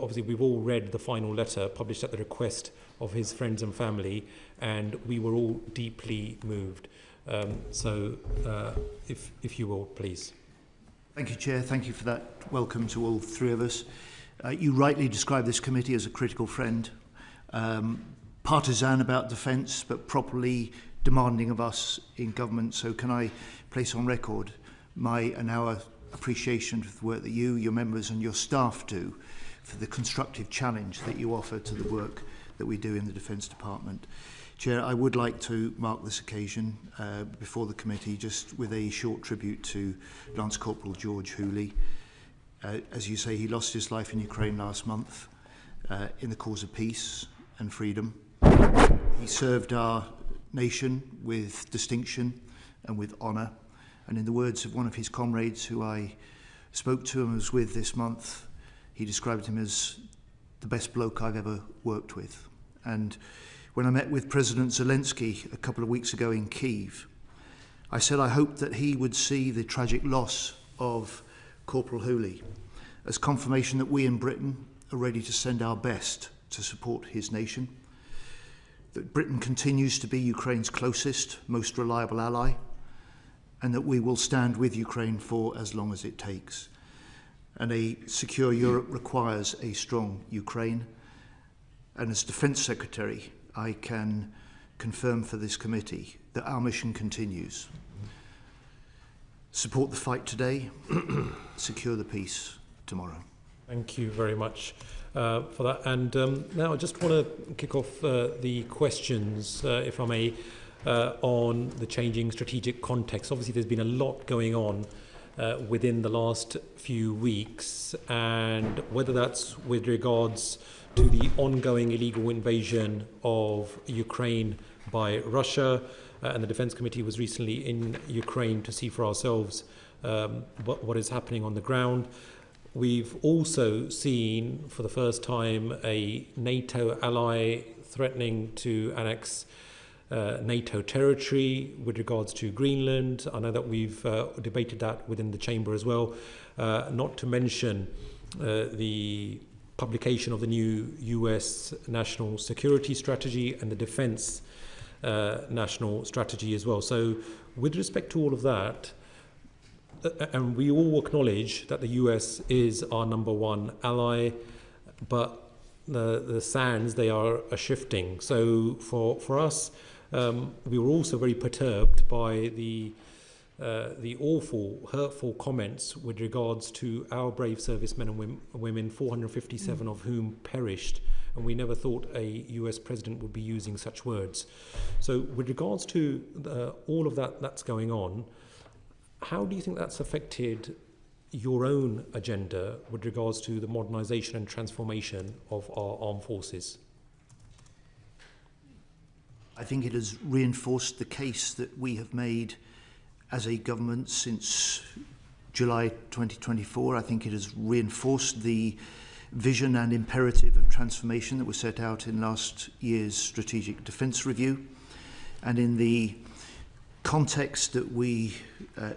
Obviously, we've all read the final letter published at the request of his friends and family, and we were all deeply moved. If you will, please. Thank you, Chair. Thank you for that welcome to all three of us. You rightly describe this committee as a critical friend, partisan about defence, but properly demanding of us in government. So can I place on record my and our appreciation for the work that you, your members and your staff do, for the constructive challenge that you offer to the work that we do in the Defence Department. Chair, I would like to mark this occasion before the committee just with a short tribute to Lance Corporal George Healey. As you say, he lost his life in Ukraine last month in the cause of peace and freedom. He served our nation with distinction and with honour. And in the words of one of his comrades who I spoke to and was with this month, he described him as the best bloke I've ever worked with. And when I met with President Zelensky a couple of weeks ago in Kyiv, I said I hoped that he would see the tragic loss of Corporal Healey as confirmation that we in Britain are ready to send our best to support his nation, that Britain continues to be Ukraine's closest, most reliable ally, and that we will stand with Ukraine for as long as it takes. And a secure Europe requires a strong Ukraine. And as Defence Secretary, I can confirm for this committee that our mission continues. Support the fight today, secure the peace tomorrow. Thank you very much for that. And now I just want to kick off the questions, if I may, on the changing strategic context. Obviously, there's been a lot going on within the last few weeks, and whether that's with regards to the ongoing illegal invasion of Ukraine by Russia, and the Defence Committee was recently in Ukraine to see for ourselves what is happening on the ground. We've also seen for the first time a NATO ally threatening to annex NATO territory with regards to Greenland. I know that we've debated that within the chamber as well, not to mention the publication of the new US national security strategy and the defense national strategy as well. So with respect to all of that, and we all acknowledge that the US is our number one ally, but the sands, they are shifting. So for us, we were also very perturbed by the awful, hurtful comments with regards to our brave servicemen and women, 457 of whom perished, and we never thought a US president would be using such words. So with regards to all of that's going on, how do you think that's affected your own agenda with regards to the modernisation and transformation of our armed forces? I think it has reinforced the case that we have made as a government since July 2024. I think it has reinforced the vision and imperative of transformation that was set out in last year's Strategic Defence Review. And in the context that we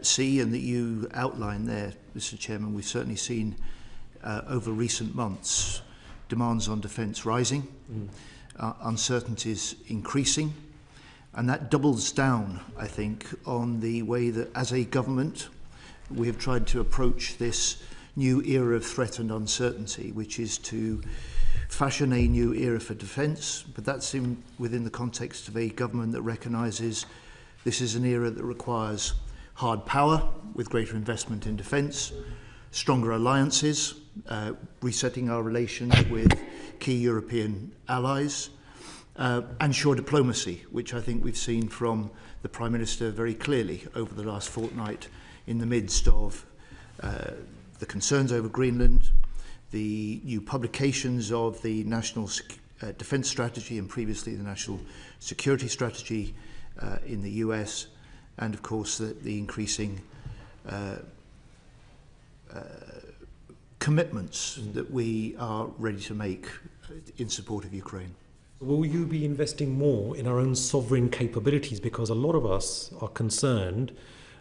see and that you outline there, Mr. Chairman, we've certainly seen over recent months demands on defence rising, uncertainties increasing, and that doubles down, I think, on the way that as a government we have tried to approach this new era of threat and uncertainty, which is to fashion a new era for defence, but that's within the context of a government that recognises this is an era that requires hard power with greater investment in defence, stronger alliances, resetting our relations with key European allies, and sure diplomacy, which I think we've seen from the Prime Minister very clearly over the last fortnight in the midst of the concerns over Greenland, the new publications of the National Defence Strategy and previously the National Security Strategy in the US, and of course the increasing commitments that we are ready to make in support of Ukraine. Will you be investing more in our own sovereign capabilities? Because a lot of us are concerned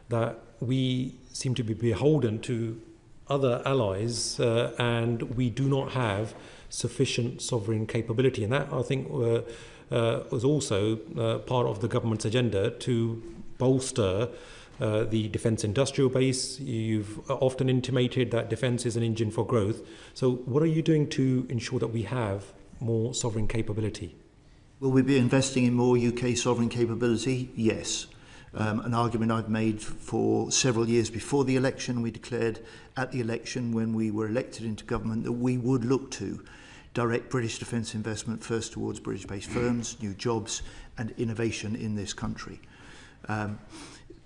that we seem to be beholden to other allies, and we do not have sufficient sovereign capability. And that, I think, was also part of the government's agenda to bolster the defence industrial base. You've often intimated that defence is an engine for growth. So what are you doing to ensure that we have more sovereign capability? Will we be investing in more UK sovereign capability? Yes. An argument I've made for several years before the election. We declared at the election, when we were elected into government, that we would look to direct British defence investment first towards British-based firms, new jobs and innovation in this country.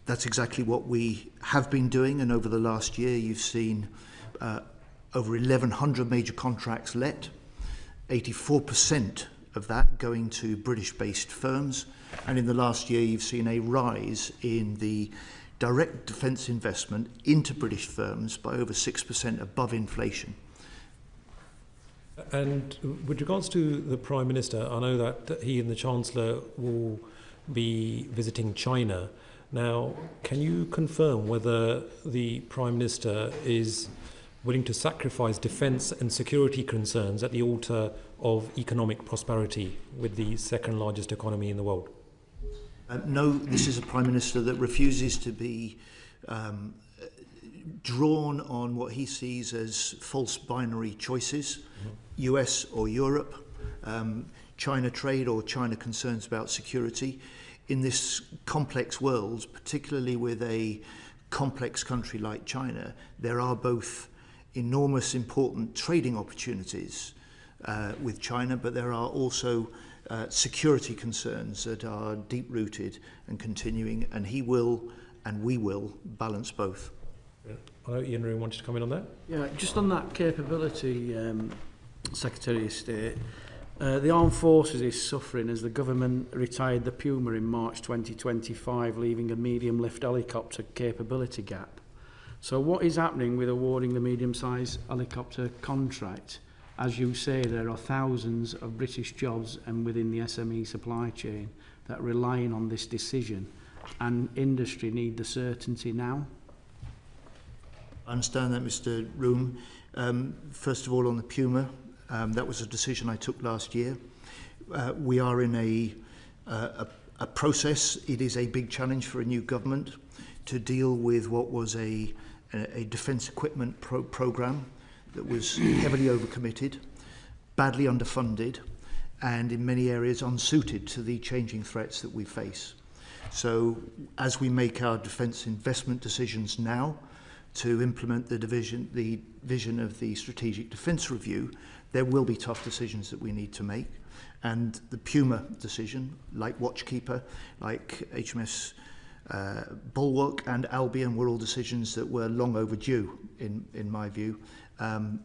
That's exactly what we have been doing, and over the last year you've seen over 1,100 major contracts let, 84% of that going to British-based firms, and in the last year you've seen a rise in the direct defence investment into British firms by over 6% above inflation. And with regards to the Prime Minister, I know that he and the Chancellor will be visiting China. Now, can you confirm whether the Prime Minister is willing to sacrifice defence and security concerns at the altar of economic prosperity with the second largest economy in the world? No, this is a Prime Minister that refuses to be drawn on what he sees as false binary choices, US or Europe, China trade or China concerns about security. In this complex world, particularly with a complex country like China, there are both enormous important trading opportunities with China, but there are also security concerns that are deep-rooted and continuing, and he will and we will balance both. Yeah. I know Ian Roon wanted to comment on that. Yeah, just on that capability, Secretary of State, the Armed Forces is suffering as the government retired the Puma in March 2025, leaving a medium-lift helicopter capability gap. So what is happening with awarding the medium-sized helicopter contract? As you say, there are thousands of British jobs and within the SME supply chain that are relying on this decision, and industry need the certainty now. I understand that, Mr. Room. First of all, on the Puma, that was a decision I took last year. We are in a process. It is a big challenge for a new government to deal with what was a defence equipment programme that was heavily overcommitted, badly underfunded, and in many areas unsuited to the changing threats that we face. So as we make our defence investment decisions now to implement the vision of the Strategic Defence Review, there will be tough decisions that we need to make. And the Puma decision, like Watchkeeper, like HMS Bulwark and Albion, were all decisions that were long overdue, in my view,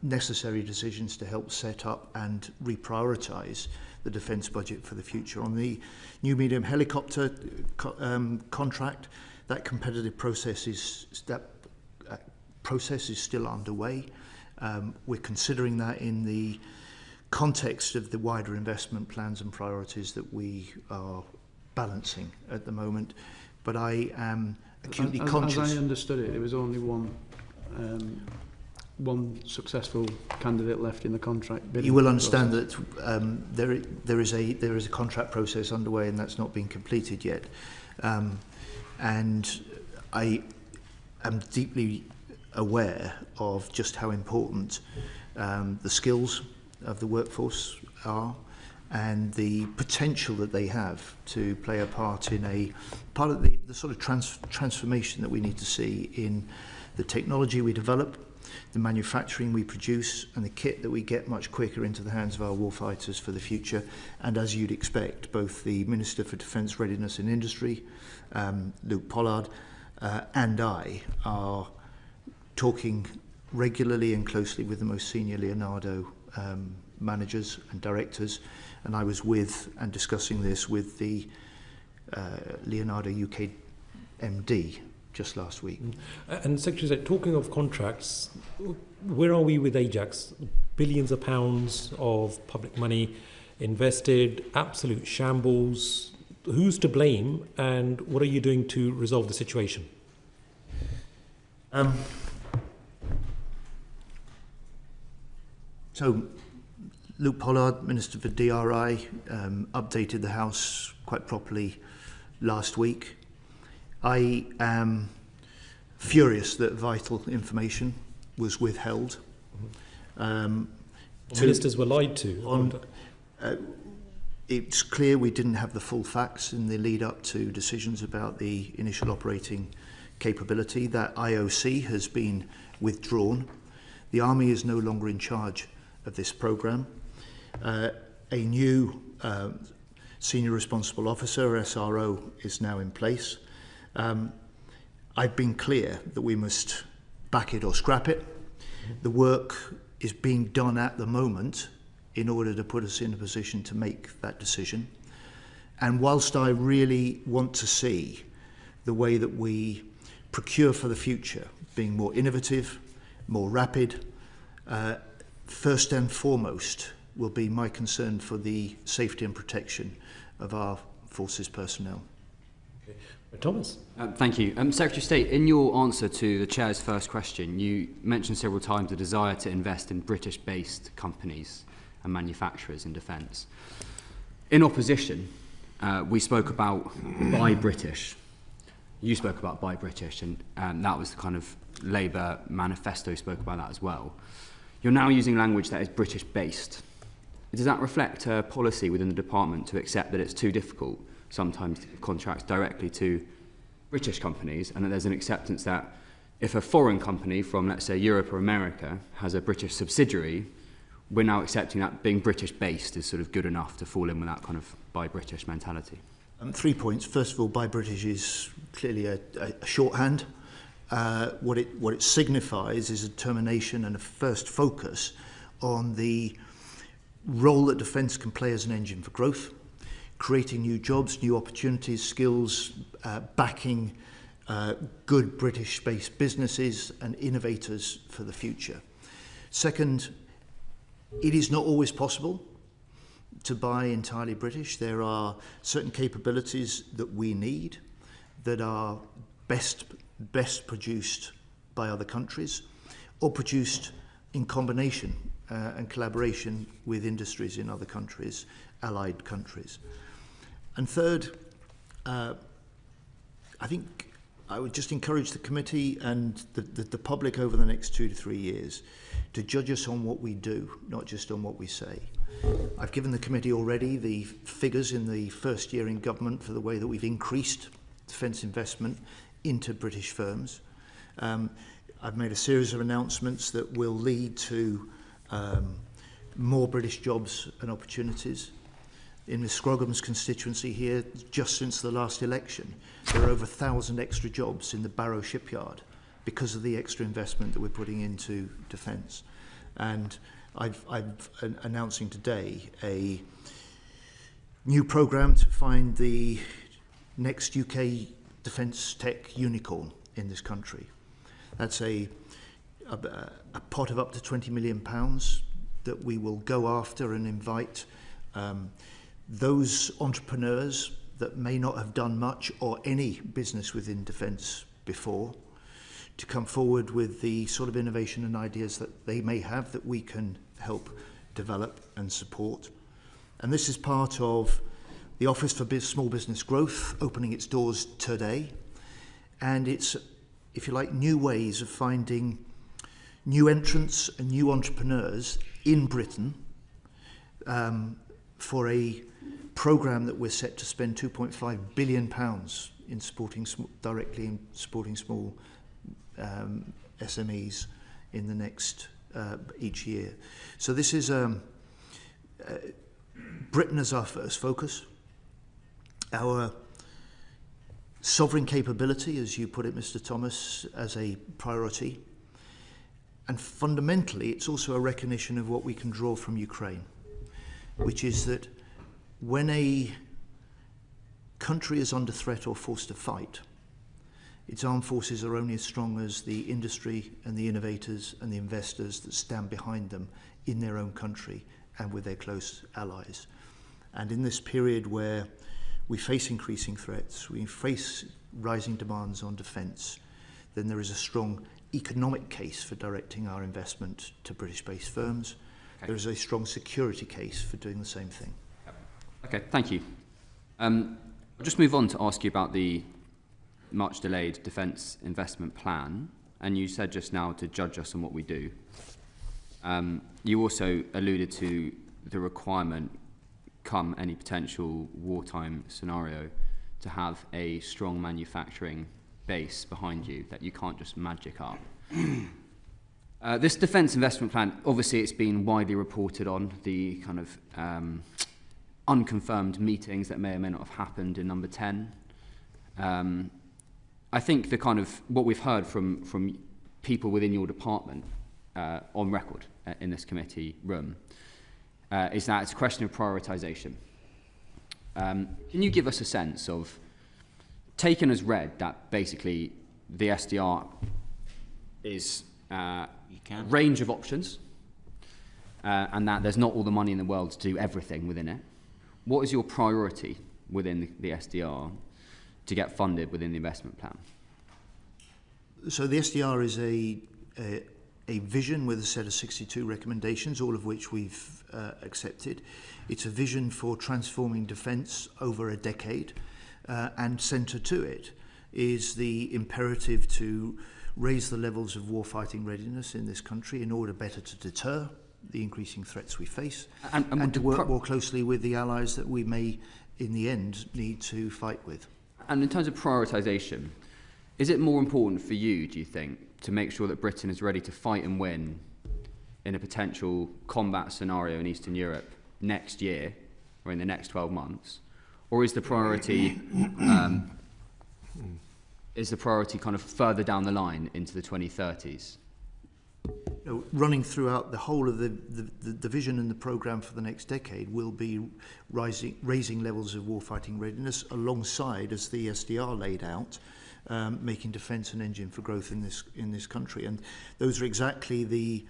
necessary decisions to help set up and reprioritise the defence budget for the future. On the new medium helicopter contract, that competitive process is still underway. We're considering that in the context of the wider investment plans and priorities that we are balancing at the moment. But I am acutely conscious. As I understood it, there was only one successful candidate left in the contract bidding. You will understand that there is a contract process underway, and that's not been completed yet. And I am deeply aware of just how important the skills of the workforce are, and the potential that they have to play a part in the sort of transformation that we need to see in the technology we develop, the manufacturing we produce, and the kit that we get much quicker into the hands of our warfighters for the future. And as you'd expect, both the Minister for Defence Readiness and Industry, Luke Pollard, and I are talking regularly and closely with the most senior Leonardo managers and directors, and I was with and discussing this with the Leonardo UK MD just last week. And Secretary, talking of contracts, where are we with Ajax? Billions of pounds of public money invested, absolute shambles. Who's to blame, and what are you doing to resolve the situation? So Luke Pollard, Minister for DRI, updated the House quite properly last week. I am furious that vital information was withheld. Ministers were lied to. It's clear we didn't have the full facts in the lead up to decisions about the initial operating capability. That IOC has been withdrawn. The Army is no longer in charge of this programme. A new Senior Responsible Officer, SRO, is now in place. I've been clear that we must back it or scrap it. The work is being done at the moment in order to put us in a position to make that decision. And whilst I really want to see the way that we procure for the future being more innovative, more rapid, first and foremost will be my concern for the safety and protection of our forces personnel. Okay. Thomas. Thank you. Secretary of State, in your answer to the Chair's first question, you mentioned several times the desire to invest in British-based companies and manufacturers in defence. In opposition, we spoke about Buy British. You spoke about Buy British, and that was the kind of Labour manifesto spoke about that as well. You're now using language that is British-based. Does that reflect a policy within the department to accept that it's too difficult sometimes to give contracts directly to British companies, and that there's an acceptance that if a foreign company from, let's say, Europe or America has a British subsidiary, we're now accepting that being British-based is sort of good enough to fall in with that kind of Buy British mentality? 3 points. First of all, Buy British is clearly a shorthand. What it signifies is a determination and a first focus on the role that defence can play as an engine for growth, creating new jobs, new opportunities, skills, backing good British-based businesses and innovators for the future. Second, it is not always possible to buy entirely British. There are certain capabilities that we need that are best produced by other countries or produced in combination and collaboration with industries in other countries, allied countries. And third, I think I would just encourage the committee and the public over the next 2 to 3 years to judge us on what we do, not just on what we say. I've given the committee already the figures in the first year in government for the way that we've increased defence investment into British firms. I've made a series of announcements that will lead to more British jobs and opportunities. In Ms Scrogham's constituency here, just since the last election, there are over 1,000 extra jobs in the Barrow shipyard because of the extra investment that we're putting into defence. And I'm announcing today a new programme to find the next UK defence tech unicorn in this country. That's a pot of up to £20 million that we will go after and invite those entrepreneurs that may not have done much or any business within defence before to come forward with the sort of innovation and ideas that they may have that we can help develop and support. And this is part of the Office for Small Business Growth opening its doors today. And it's, if you like, new ways of finding new entrants and new entrepreneurs in Britain for a programme that we're set to spend £2.5 billion in supporting directly in supporting small SMEs in the next each year. So this is Britain as our first focus. Our sovereign capability, as you put it, Mr. Thomas, as a priority. And fundamentally, it's also a recognition of what we can draw from Ukraine, which is that when a country is under threat or forced to fight, its armed forces are only as strong as the industry and the innovators and the investors that stand behind them in their own country and with their close allies. And in this period where we face increasing threats, we face rising demands on defence, then there is a strong economic case for directing our investment to British-based firms. there is a strong security case for doing the same thing. Okay, thank you. I'll just move on to ask you about the much delayed defence investment plan, and you said just now to judge us on what we do. You also alluded to the requirement, come any potential wartime scenario, to have a strong manufacturing base behind you that you can't just magic up. This defence investment plan, obviously it's been widely reported on, the kind of unconfirmed meetings that may or may not have happened in number 10. I think the kind of what we've heard from people within your department on record in this committee room is that it's a question of prioritisation. Can you give us a sense of, taken as read, that basically the SDR is a range of options and that there's not all the money in the world to do everything within it? What is your priority within the SDR to get funded within the investment plan? So the SDR is a vision with a set of 62 recommendations, all of which we've accepted. It's a vision for transforming defence over a decade, and centre to it is the imperative to raise the levels of warfighting readiness in this country in order better to deter the increasing threats we face, and to work more closely with the allies that we may, in the end, need to fight with. And in terms of prioritisation, is it more important for you, do you think, to make sure that Britain is ready to fight and win in a potential combat scenario in Eastern Europe next year or in the next 12 months? Or is the priority kind of further down the line into the 2030s? Running throughout the whole of the vision and the programme for the next decade will be raising levels of warfighting readiness alongside, as the SDR laid out, making defence an engine for growth in this country. And those are exactly the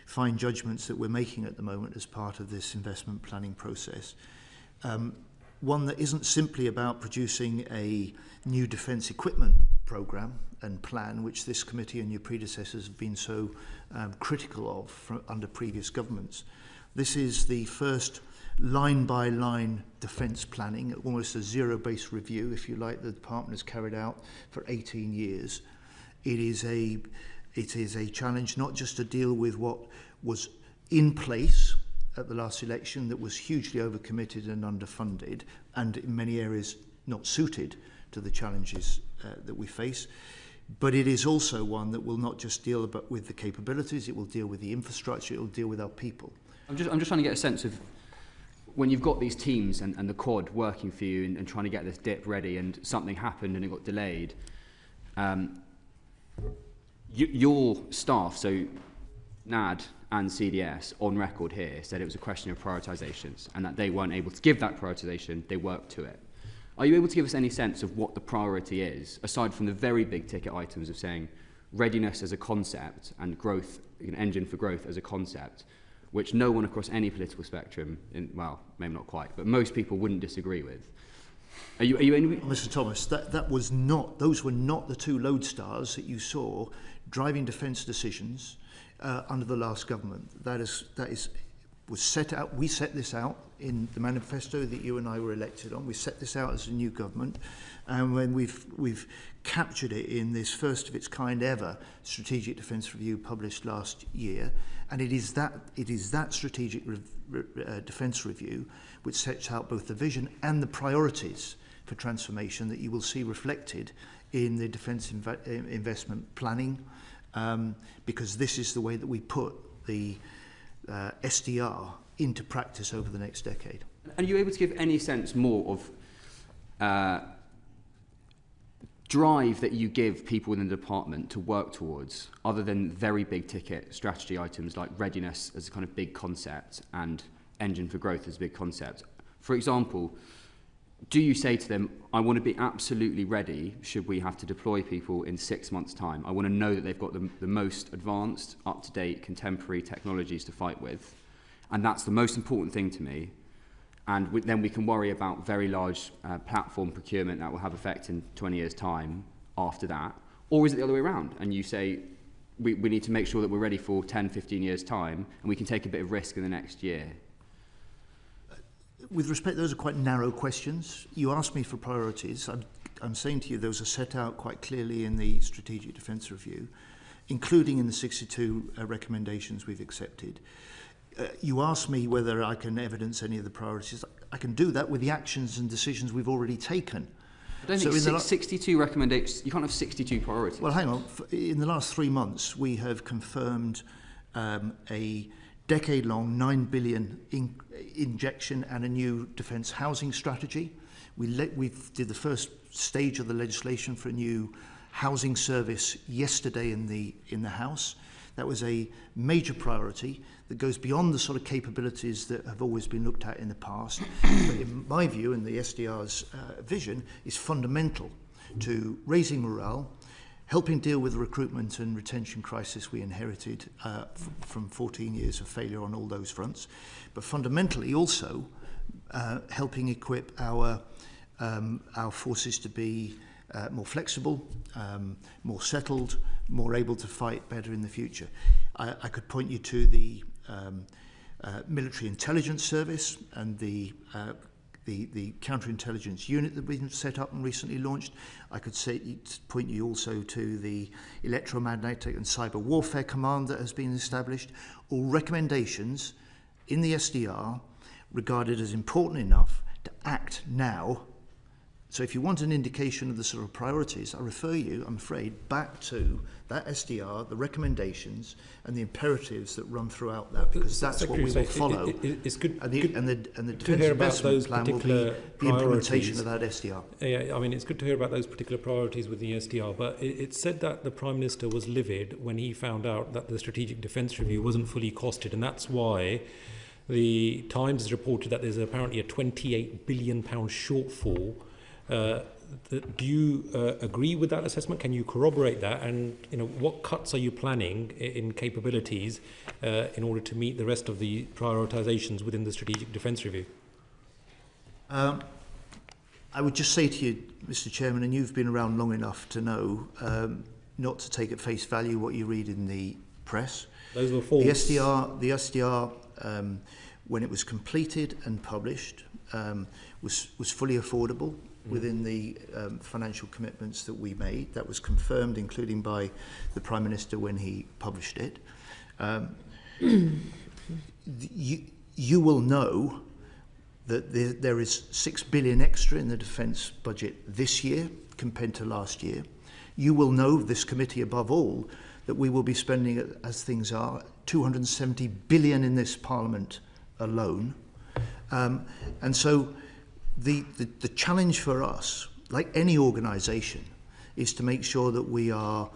fine judgments that we're making at the moment as part of this investment planning process. One that isn't simply about producing a new defence equipment programme and plan, which this committee and your predecessors have been so critical of under previous governments. This is the first line-by-line defence planning, almost a zero-based review, if you like, the department has carried out for 18 years. It is a challenge not just to deal with what was in place at the last election that was hugely overcommitted and underfunded, and in many areas not suited to the challenges that we face. But it is also one that will not just deal with the capabilities, it will deal with the infrastructure, it will deal with our people. I'm just trying to get a sense of, when you've got these teams and the quad working for you and trying to get this dip ready and something happened and it got delayed, your staff, so NAD and CDS, on record here, said it was a question of prioritisations and that they weren't able to give that prioritisation, they worked to it. Are you able to give us any sense of what the priority is, aside from the very big ticket items of saying readiness as a concept and growth, an engine for growth as a concept, which no one across any political spectrum, well, maybe not quite, but most people wouldn't disagree with? Are you Mr. Thomas, those were not the two lodestars that you saw driving defence decisions under the last government. Was set out. We set this out in the manifesto that you and I were elected on. We set this out as a new government, and when we've captured it in this first of its kind ever strategic defence review published last year, and it is that strategic defence review which sets out both the vision and the priorities for transformation that you will see reflected in the defence investment planning, because this is the way that we put the SDR into practice over the next decade. Are you able to give any sense more of drive that you give people within the department to work towards, other than very big ticket strategy items like readiness as a kind of big concept and engine for growth as a big concept? For example, do you say to them, I want to be absolutely ready should we have to deploy people in 6 months' time? I want to know that they've got the most advanced, up-to-date, contemporary technologies to fight with. And that's the most important thing to me. And then we can worry about very large platform procurement that will have effect in 20 years' time after that. Or is it the other way around? And you say, we need to make sure that we're ready for 10, 15 years' time, and we can take a bit of risk in the next year? With respect, those are quite narrow questions. You asked me for priorities. I'm saying to you those are set out quite clearly in the Strategic Defence Review, including in the 62 recommendations we've accepted. You asked me whether I can evidence any of the priorities. I can do that with the actions and decisions we've already taken. I don't think 62 recommendations, you can't have 62 priorities. Well, hang on. In the last 3 months, we have confirmed a decade-long $9 billion injection and a new defence housing strategy. We did the first stage of the legislation for a new housing service yesterday in the House. That was a major priority that goes beyond the sort of capabilities that have always been looked at in the past. But in my view, and the SDR's vision, is fundamental to raising morale, helping deal with the recruitment and retention crisis we inherited from 14 years of failure on all those fronts, but fundamentally also helping equip our forces to be more flexible, more settled, more able to fight better in the future. I could point you to the military intelligence service and the counterintelligence unit that we've set up and recently launched. I could point you also to the electromagnetic and cyber warfare command that has been established. All recommendations in the SDR regarded as important enough to act now. So if you want an indication of the sort of priorities, I refer you, I'm afraid, back to that SDR, the recommendations and the imperatives that run throughout that, because that's what we will follow. It's good, and the Defence to hear about Investment those Plan will be particular the implementation of that SDR. Yeah, I mean, it's good to hear about those particular priorities with the SDR, but it's said that the Prime Minister was livid when he found out that the Strategic Defence Review wasn't fully costed, and that's why the Times has reported that there's apparently a £28 billion shortfall. Do you agree with that assessment? Can you corroborate that? And what cuts are you planning in capabilities in order to meet the rest of the prioritisations within the Strategic Defence Review? I would just say to you, Mr. Chairman, and you've been around long enough to know not to take at face value what you read in the press. Those were false. The SDR, when it was completed and published, was fully affordable within the financial commitments that we made. That was confirmed, including by the Prime Minister when he published it. You will know that there is $6 billion extra in the defence budget this year compared to last year. You will know, this committee above all, that we will be spending, as things are, $270 billion in this Parliament alone. And so the challenge for us, like any organisation, is to make sure that we are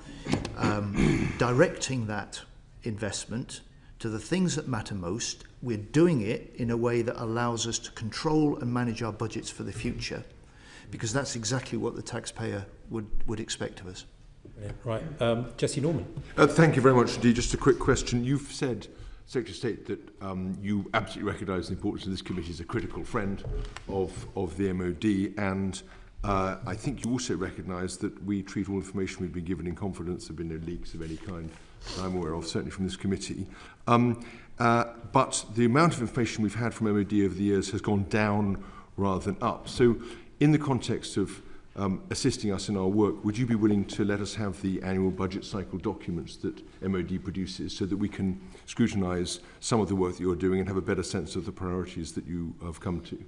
directing that investment to the things that matter most. We're doing it in a way that allows us to control and manage our budgets for the future, because that's exactly what the taxpayer would expect of us. Yeah, right. Jesse Norman. Thank you very much indeed. Just a quick question. You've said, Secretary of State, that you absolutely recognise the importance of this committee as a critical friend of the MOD, and I think you also recognise that we treat all information we've been given in confidence. There have been no leaks of any kind that I'm aware of, certainly from this committee. But the amount of information we've had from MOD over the years has gone down rather than up. So in the context of assisting us in our work, would you be willing to let us have the annual budget cycle documents that MOD produces so that we can scrutinise some of the work that you're doing and have a better sense of the priorities that you have come to?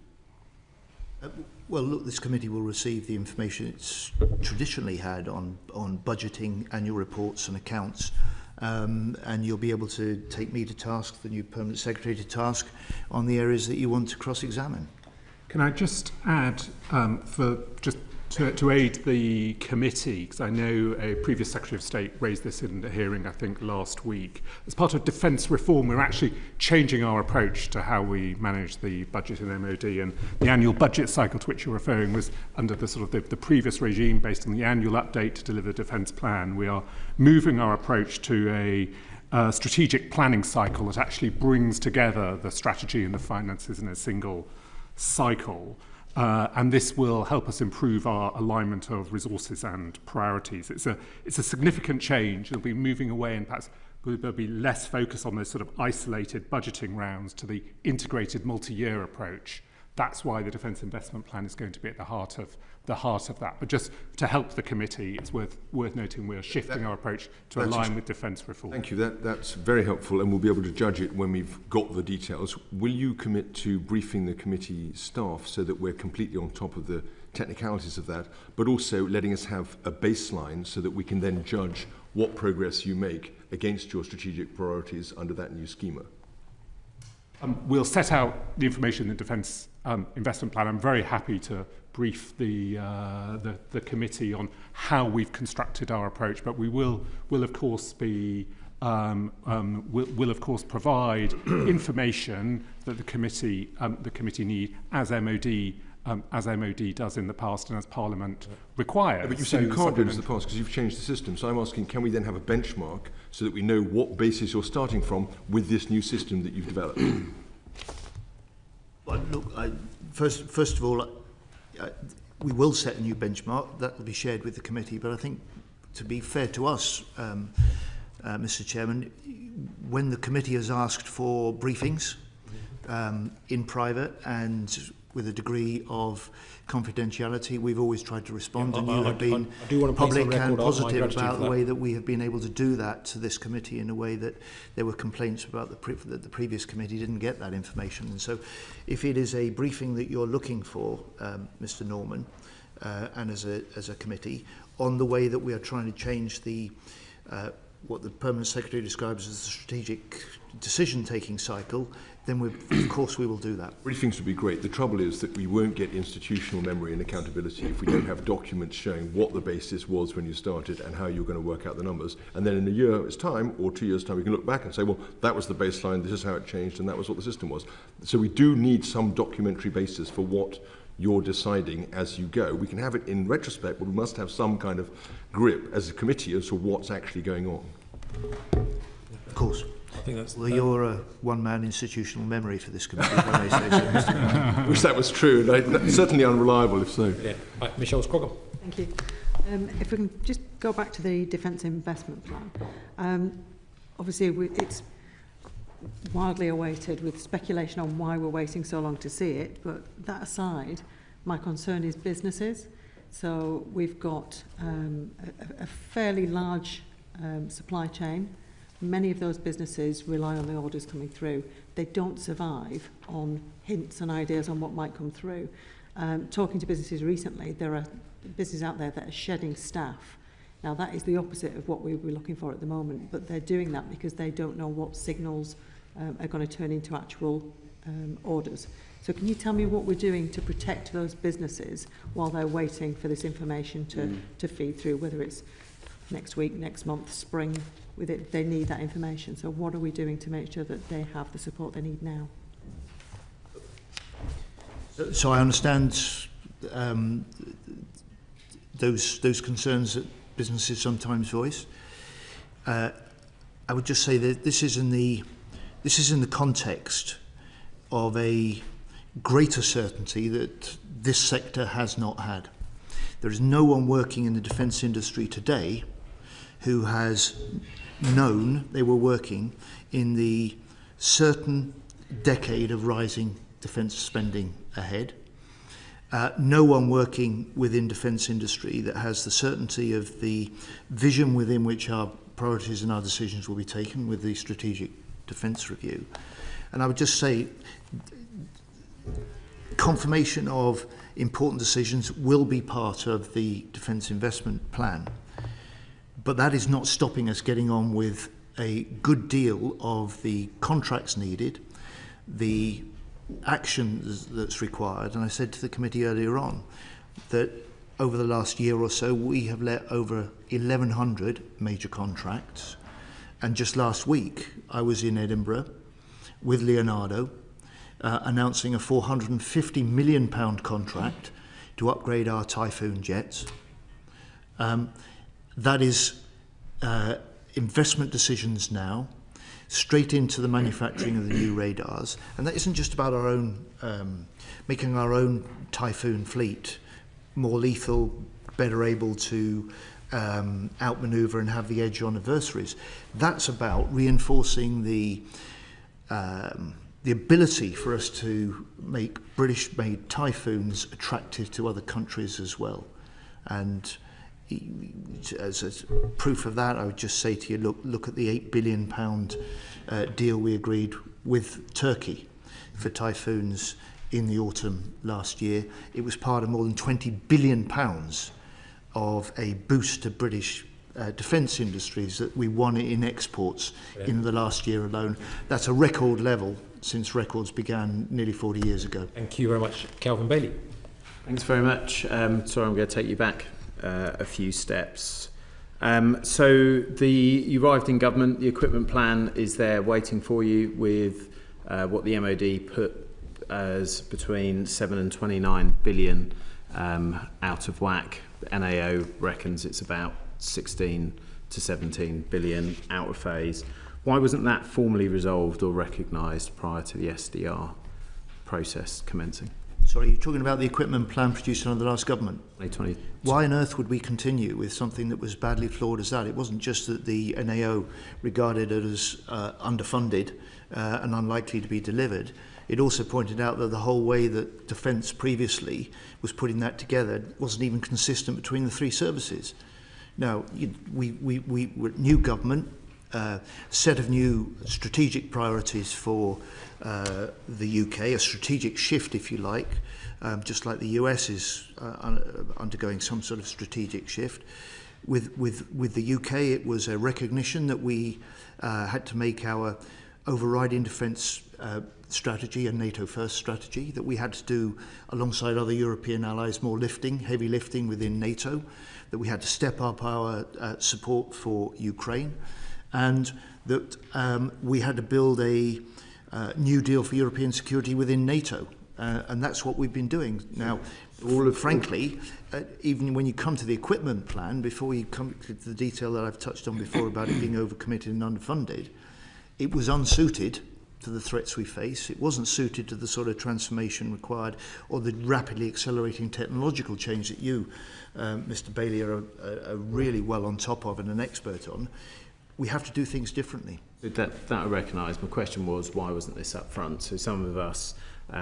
Well, look, this committee will receive the information it's traditionally had on budgeting, annual reports and accounts, and you'll be able to take me to task, the new Permanent Secretary to task, on the areas that you want to cross-examine. Can I just add, to aid the committee, because I know a previous Secretary of State raised this in a hearing, I think, last week. As part of defence reform, we're actually changing our approach to how we manage the budget in MOD, and the annual budget cycle to which you're referring was under the sort of the previous regime based on the annual update to deliver defence plan. We are moving our approach to a strategic planning cycle that actually brings together the strategy and the finances in a single cycle. And this will help us improve our alignment of resources and priorities. It's a significant change. It'll be moving away, and perhaps there'll be less focus on those sort of isolated budgeting rounds to the integrated multi-year approach. That's why the Defence Investment Plan is going to be at the heart of that. But just to help the committee, it's worth noting we're shifting our approach to align with defence reform. Thank you. That's very helpful, and we'll be able to judge it when we've got the details. Will you commit to briefing the committee staff so that we're completely on top of the technicalities of that, but also letting us have a baseline so that we can then judge what progress you make against your strategic priorities under that new schema? We'll set out the information in the Defence Investment Plan. I'm very happy to brief the committee on how we've constructed our approach, but we will of course be will of course provide information that the committee need as MOD does in the past and as Parliament requires. But you said you can't do it as the past because you've changed the system. So I'm asking, can we then have a benchmark so that we know what basis you're starting from with this new system that you've developed? Well, look, first of all, we will set a new benchmark that will be shared with the committee. But I think, to be fair to us, Mr. Chairman, when the committee has asked for briefings in private and with a degree of confidentiality, we've always tried to respond, and you have been public and positive about the way that we have been able to do that to this committee in a way that there were complaints about that the previous committee didn't get that information. And so if it is a briefing that you're looking for, Mr. Norman, and as a committee, on the way that we are trying to change the what the Permanent Secretary describes as the strategic decision-taking cycle, then of course we will do that. Briefings would be great. The trouble is that we won't get institutional memory and accountability if we don't have documents showing what the basis was when you started and how you're going to work out the numbers. And then in a year's time or 2 years' time, we can look back and say, well, that was the baseline, this is how it changed, and that was what the system was. So we do need some documentary basis for what you're deciding as you go. We can have it in retrospect, but we must have some kind of grip as a committee as to what's actually going on. Of course. I think that's, well, you're a one-man institutional memory for this committee, if I may say so, Mr. I wish that was true, and certainly unreliable if so. Yeah. Right, Michelle Scroggle. Thank you. If we can just go back to the Defence Investment Plan. Obviously, it's wildly awaited with speculation on why we're waiting so long to see it, but that aside, my concern is businesses. So we've got a fairly large supply chain. Many of those businesses rely on the orders coming through. They don't survive on hints and ideas on what might come through. Talking to businesses recently, there are businesses out there that are shedding staff. Now that is the opposite of what we were looking for at the moment, but they're doing that because they don't know what signals are going to turn into actual orders. So can you tell me what we're doing to protect those businesses while they're waiting for this information to feed through, whether it's next week, next month, spring, with it, they need that information. So what are we doing to make sure that they have the support they need now? So I understand those concerns that businesses sometimes voice. I would just say that this is in the context of a greater certainty that this sector has not had. There is no one working in the defence industry today who has known they were working in the certain decade of rising defence spending ahead. No one working within defence industry that has the certainty of the vision within which our priorities and our decisions will be taken with the Strategic Defence Review. And I would just say confirmation of important decisions will be part of the Defence Investment Plan. But that is not stopping us getting on with a good deal of the contracts needed, the action that's required. And I said to the committee earlier on that over the last year or so, we have let over 1,100 major contracts. And just last week, I was in Edinburgh with Leonardo, announcing a £450 million contract to upgrade our Typhoon jets. That is investment decisions now. straight into the manufacturing of the new radars. And that isn't just about our own, making our own Typhoon fleet more lethal, better able to outmaneuver and have the edge on adversaries. That's about reinforcing the ability for us to make British-made Typhoons attractive to other countries as well. And as a proof of that, I would just say to you, look at the £8 billion deal we agreed with Turkey for Typhoons in the autumn last year. It was part of more than £20 billion of a boost to British defence industries that we won in exports in the last year alone. That's a record level since records began nearly 40 years ago. Thank you very much, Calvin Bailey. Thanks very much. Sorry, I'm going to take you back a few steps. So you arrived in government, the equipment plan is there waiting for you with what the MOD put as between 7 and 29 billion out of whack. NAO reckons it's about 16 to 17 billion out of phase. Why wasn't that formally resolved or recognised prior to the SDR process commencing? Sorry, you're talking about the equipment plan produced under the last government? Why on earth would we continue with something that was badly flawed as that? It wasn't just that the NAO regarded it as underfunded and unlikely to be delivered. It also pointed out that the whole way that Defence previously was putting that together wasn't even consistent between the three services. Now, we new government, set of new strategic priorities for the UK, a strategic shift, if you like, just like the US is undergoing some sort of strategic shift. With the UK, it was a recognition that we had to make our overriding defence strategy, a NATO first strategy, that we had to do alongside other European allies more lifting, heavy lifting within NATO, that we had to step up our support for Ukraine, and that we had to build a new deal for European security within NATO. And that's what we've been doing. Now, frankly, even when you come to the equipment plan, before you come to the detail that I've touched on before about it being overcommitted and underfunded, it was unsuited to the threats we face. It wasn't suited to the sort of transformation required or the rapidly accelerating technological change that you, Mr. Bailey, are really well on top of and an expert on. We have to do things differently. That I recognise. My question was, why wasn't this up front? So some of us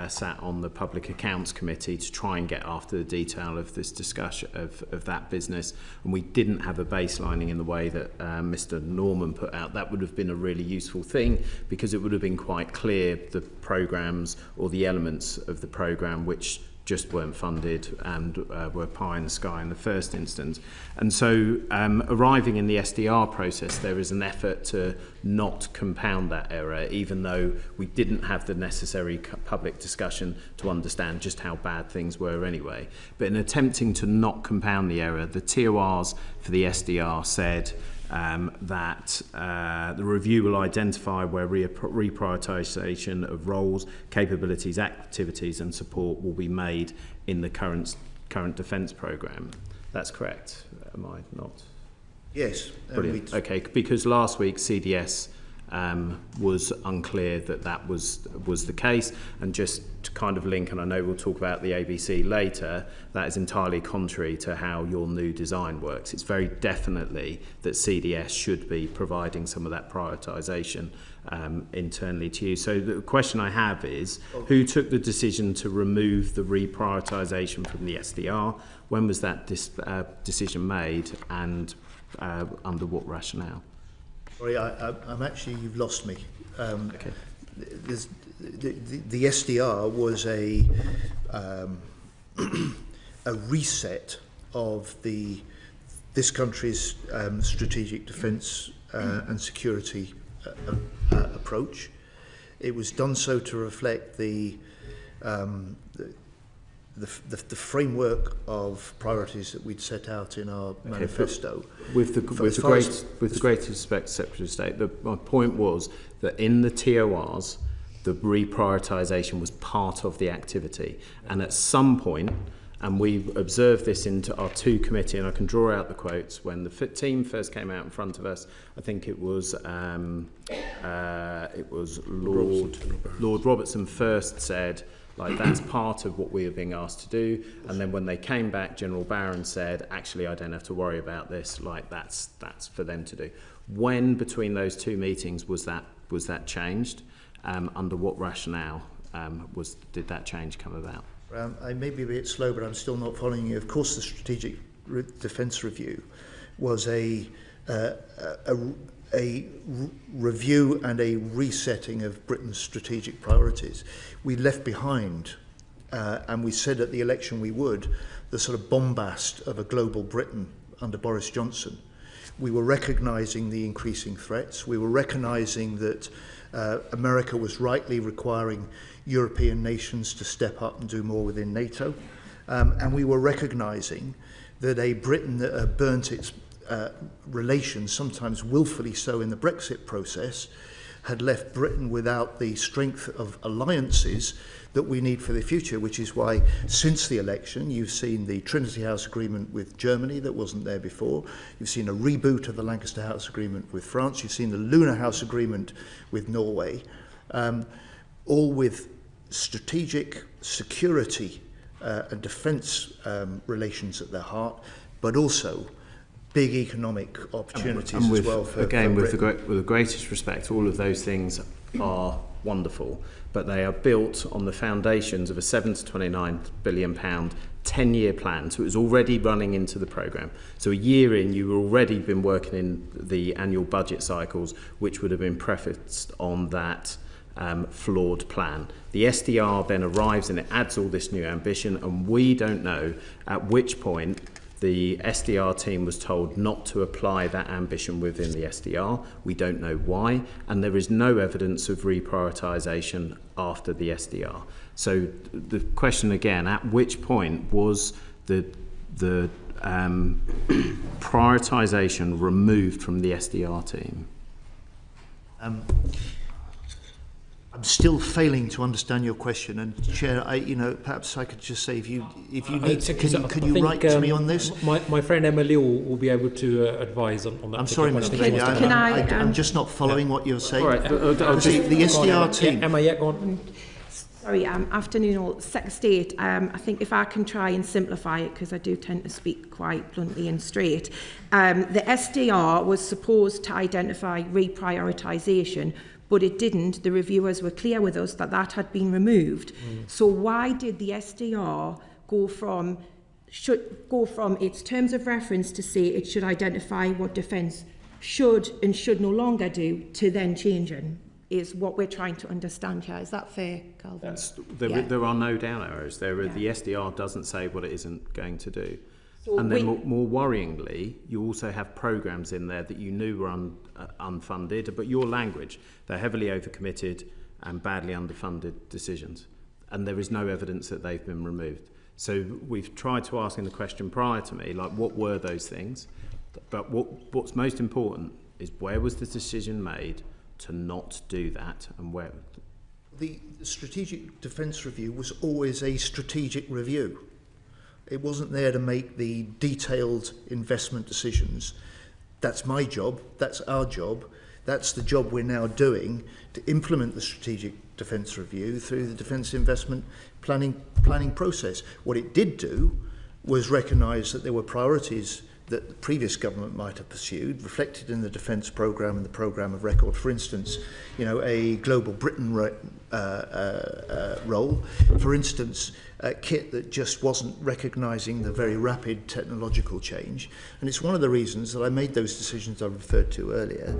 sat on the Public Accounts Committee to try and get after the detail of this discussion of that business, and we didn't have a baselining in the way that Mr. Norman put out. That would have been a really useful thing, because it would have been quite clear the programmes or the elements of the programme which just weren't funded and were pie in the sky in the first instance. And so arriving in the SDR process, there is an effort to not compound that error, even though we didn't have the necessary public discussion to understand just how bad things were anyway. But in attempting to not compound the error, the TORs for the SDR said that the review will identify where reprioritisation of roles, capabilities, activities and support will be made in the current defence programme. That's correct, am I not? Yes. Brilliant. Okay, because last week CDS was unclear that was the case, and just to kind of link, and I know we'll talk about the ABC later, that is entirely contrary to how your new design works. It's very definitely that CDS should be providing some of that prioritisation internally to you. So the question I have is, who took the decision to remove the reprioritisation from the SDR? When was that decision made, and under what rationale? Sorry, I'm actually, you've lost me. Okay. The SDR was a reset of this country's strategic defence and security approach. It was done so to reflect the framework of priorities that we'd set out in our manifesto. With the greatest respect, Secretary of State, my point was that in the TORs, the reprioritisation was part of the activity, and at some point, And we observed this into our two committee, and I can draw out the quotes. When the team first came out in front of us, I think it was Lord Robertson first said, like, that's part of what we are being asked to do. And then when they came back, General Barron said, actually, I don't have to worry about this. Like, that's for them to do. When between those two meetings was that changed? Under what rationale did that change come about? I may be a bit slow, but I'm still not following you. Of course, the Strategic Defence Review was a review and a resetting of Britain's strategic priorities. We left behind, and we said at the election we would, the sort of bombast of a global Britain under Boris Johnson. We were recognising the increasing threats. We were recognising that America was rightly requiring European nations to step up and do more within NATO. And we were recognising that a Britain that burnt its relations, sometimes willfully so in the Brexit process, had left Britain without the strength of alliances that we need for the future, which is why since the election you've seen the Trinity House Agreement with Germany that wasn't there before, you've seen a reboot of the Lancaster House Agreement with France, you've seen the Luna House Agreement with Norway, all with strategic security and defence relations at their heart, but also big economic opportunities and with, as well. For with the greatest respect, all of those things are wonderful, but they are built on the foundations of a £7 to £29 billion 10-year plan. So it was already running into the programme. So a year in, you already been working in the annual budget cycles, which would have been prefaced on that flawed plan. The SDR then arrives and it adds all this new ambition, and we don't know at which point the SDR team was told not to apply that ambition within the SDR. We don't know why, and there is no evidence of reprioritisation after the SDR. So the question again, at which point was the prioritisation removed from the SDR team? I'm still failing to understand your question, and Chair, perhaps I could just say, if you need, could you write to me on this? My friend Emma Lee will be able to advise on that. I'm sorry, Mr. Bailey, I'm just not following what you're saying. All right, the SDR team. Emma, go on. Sorry, afternoon all. Secretary State, I think if I can try and simplify it, because I do tend to speak quite bluntly and straight, the SDR was supposed to identify reprioritisation, but it didn't. The reviewers were clear with us that that had been removed. So why did the SDR should go from its terms of reference to say it should identify what defence should and should no longer do to then changing? Is what we're trying to understand here. Is that fair, Calvin? There are no down arrows. The SDR doesn't say what it isn't going to do. So and then more worryingly, you also have programmes in there that you knew were unfunded, but your language, they're heavily overcommitted and badly underfunded decisions. And there is no evidence that they've been removed. So we've tried to ask in the question prior to me, like, what were those things? But what's most important is, where was the decision made to not do that, and where? The Strategic Defence Review was always a strategic review. It wasn't there to make the detailed investment decisions. That's my job, that's our job, that's the job we're now doing to implement the Strategic Defence Review through the Defence Investment planning process. What it did do was recognise that there were priorities that the previous government might have pursued, reflected in the defence programme and the programme of record. For instance, a global Britain role. For instance, kit that just wasn't recognising the very rapid technological change. And it's one of the reasons that I made those decisions I referred to earlier,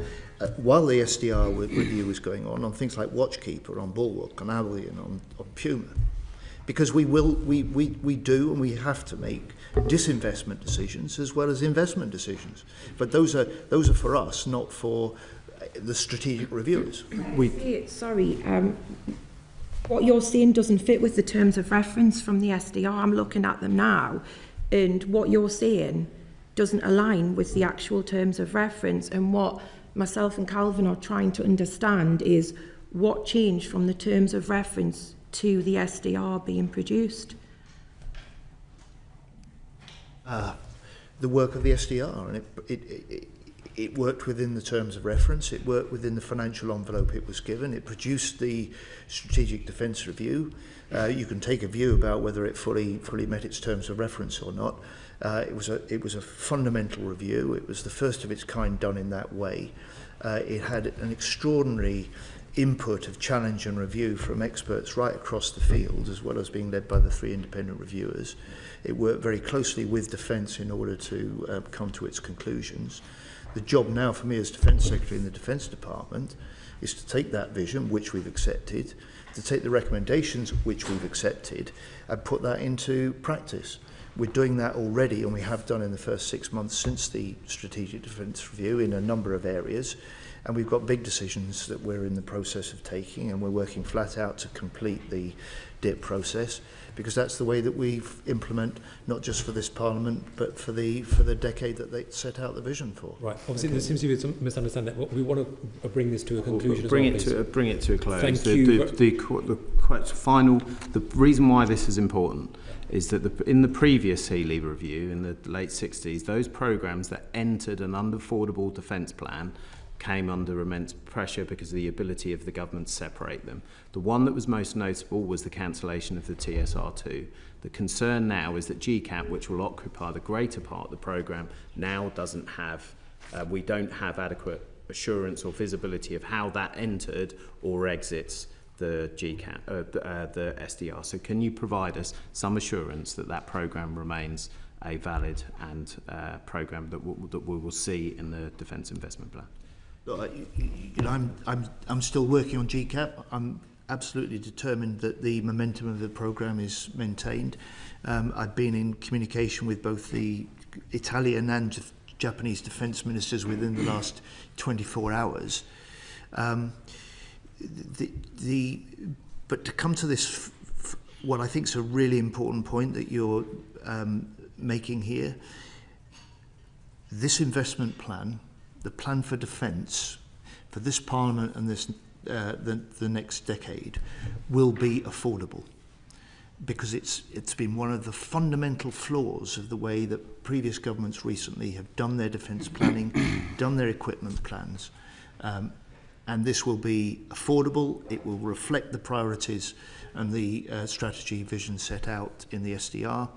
while the SDR review was going on things like Watchkeeper, on Bulwark, on Albion, on Puma. Because we do and we have to make disinvestment decisions as well as investment decisions. But those are for us, not for the strategic reviewers. What you're saying doesn't fit with the terms of reference from the SDR. I'm looking at them now, and what you're saying doesn't align with the actual terms of reference. And what myself and Calvin are trying to understand is what changed from the terms of reference to the SDR being produced. The work of the SDR, and it worked within the terms of reference, it worked within the financial envelope it was given, it produced the Strategic Defence Review. You can take a view about whether it fully met its terms of reference or not. It was a fundamental review. It was the first of its kind done in that way. It had an extraordinary input of challenge and review from experts right across the field, as well as being led by the 3 independent reviewers. It worked very closely with Defence in order to come to its conclusions. The job now for me as Defence Secretary in the Defence Department is to take that vision, which we've accepted, to take the recommendations, which we've accepted, and put that into practice. We're doing that already, and we have done in the first 6 months since the Strategic Defence Review in a number of areas. And we've got big decisions that we're in the process of taking, and we're working flat out to complete the DIP process, because that's the way that we implement, not just for this Parliament, but for the decade that they set out the vision for. Right. Obviously, there seems to be some misunderstanding. We want to bring this to a conclusion. Bring it to a close. Thank you. The reason why this is important is that in the previous Healey review in the late 60s, those programmes that entered an unaffordable defence plan came under immense pressure because of the ability of the government to separate them. The one that was most notable was the cancellation of the TSR2. The concern now is that GCAP, which will occupy the greater part of the programme, now doesn't have, we don't have adequate assurance or visibility of how that entered or exits the GCAP, the SDR. So can you provide us some assurance that that programme remains a valid and programme that we will see in the Defence Investment Plan? I'm still working on GCAP. I'm absolutely determined that the momentum of the programme is maintained. I've been in communication with both the Italian and Japanese defence ministers within the last 24 hours. But to come to this, what I think is a really important point that you're making here, this investment plan, the plan for defence for this Parliament and this the next decade will be affordable, because it's been one of the fundamental flaws of the way that previous governments recently have done their defence planning, done their equipment plans, and this will be affordable. It will reflect the priorities and the strategy vision set out in the SDR.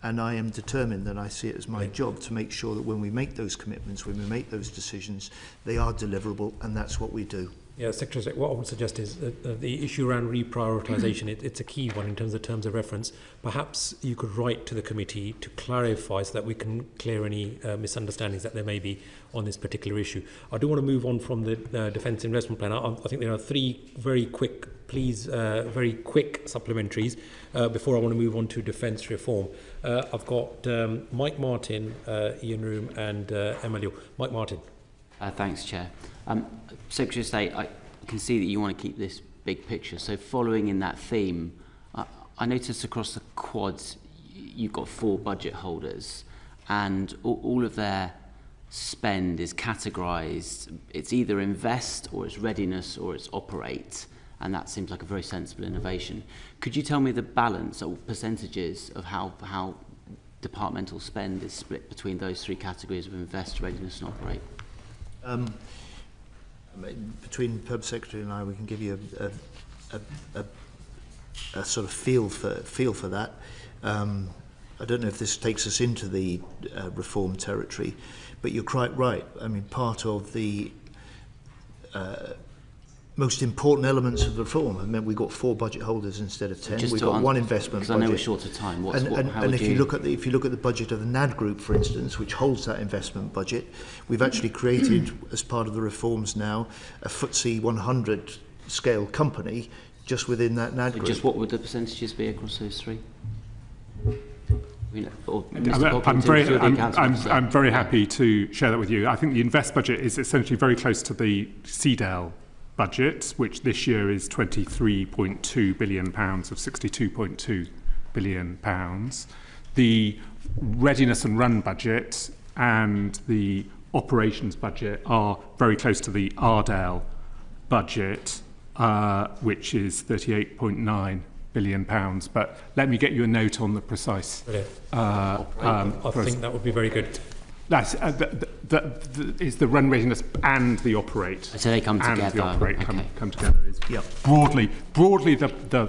And I am determined, and I see it as my job, to make sure that when we make those commitments, when we make those decisions, they are deliverable, and that's what we do. Yeah, Secretary, what I would suggest is that the issue around reprioritisation, it's a key one in terms of reference. Perhaps you could write to the committee to clarify so that we can clear any misunderstandings that there may be on this particular issue. I do want to move on from the Defence Investment Plan. I think there are 3 very quick supplementaries before I want to move on to defence reform. I've got Mike Martin, Ian Room and Emma Liu. Mike Martin. Thanks, Chair. Secretary of State, I can see that you want to keep this big picture. So following in that theme, I noticed across the quads you've got 4 budget holders, and all of their spend is categorised. It's either invest, or it's readiness, or it's operate, and that seems like a very sensible innovation. Could you tell me the balance or percentages of how departmental spend is split between those 3 categories of invest, readiness and operate? Between Perm Secretary and I, we can give you a sort of feel for that. I don't know if this takes us into the reform territory, but you're quite right. I mean, part of the most important elements of the reform have meant we've got 4 budget holders instead of 10. We've got 1 investment budget. Because I know we're short of time. And if you look at the budget of the NAD group, for instance, which holds that investment budget, we've actually created, as part of the reforms now, a FTSE 100 scale company just within that NAD group. Just what would the percentages be across those 3? I'm very happy to share that with you. I think the invest budget is essentially very close to the CDL budget, which this year is £23.2 billion of £62.2 billion. The readiness and run budget and the operations budget are very close to the RDL budget, which is £38.9 billion, but let me get you a note on the precise. I think that would be very good. That's is the run readiness and the operate. So they come together. And the operate okay. come together. Is broadly the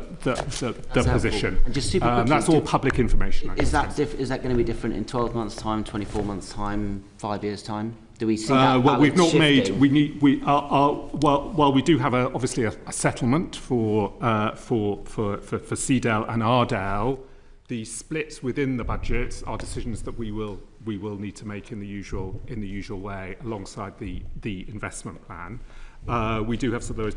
position. And just super quickly, that's all public information. Is that going to be different in 12 months' time, 24 months' time, 5 years' time? Do we see that well, we've not shifting? made. While we do have obviously a settlement for CDL and RDL, the splits within the budget are decisions that we will need to make in the usual way alongside the investment plan. We do have some of those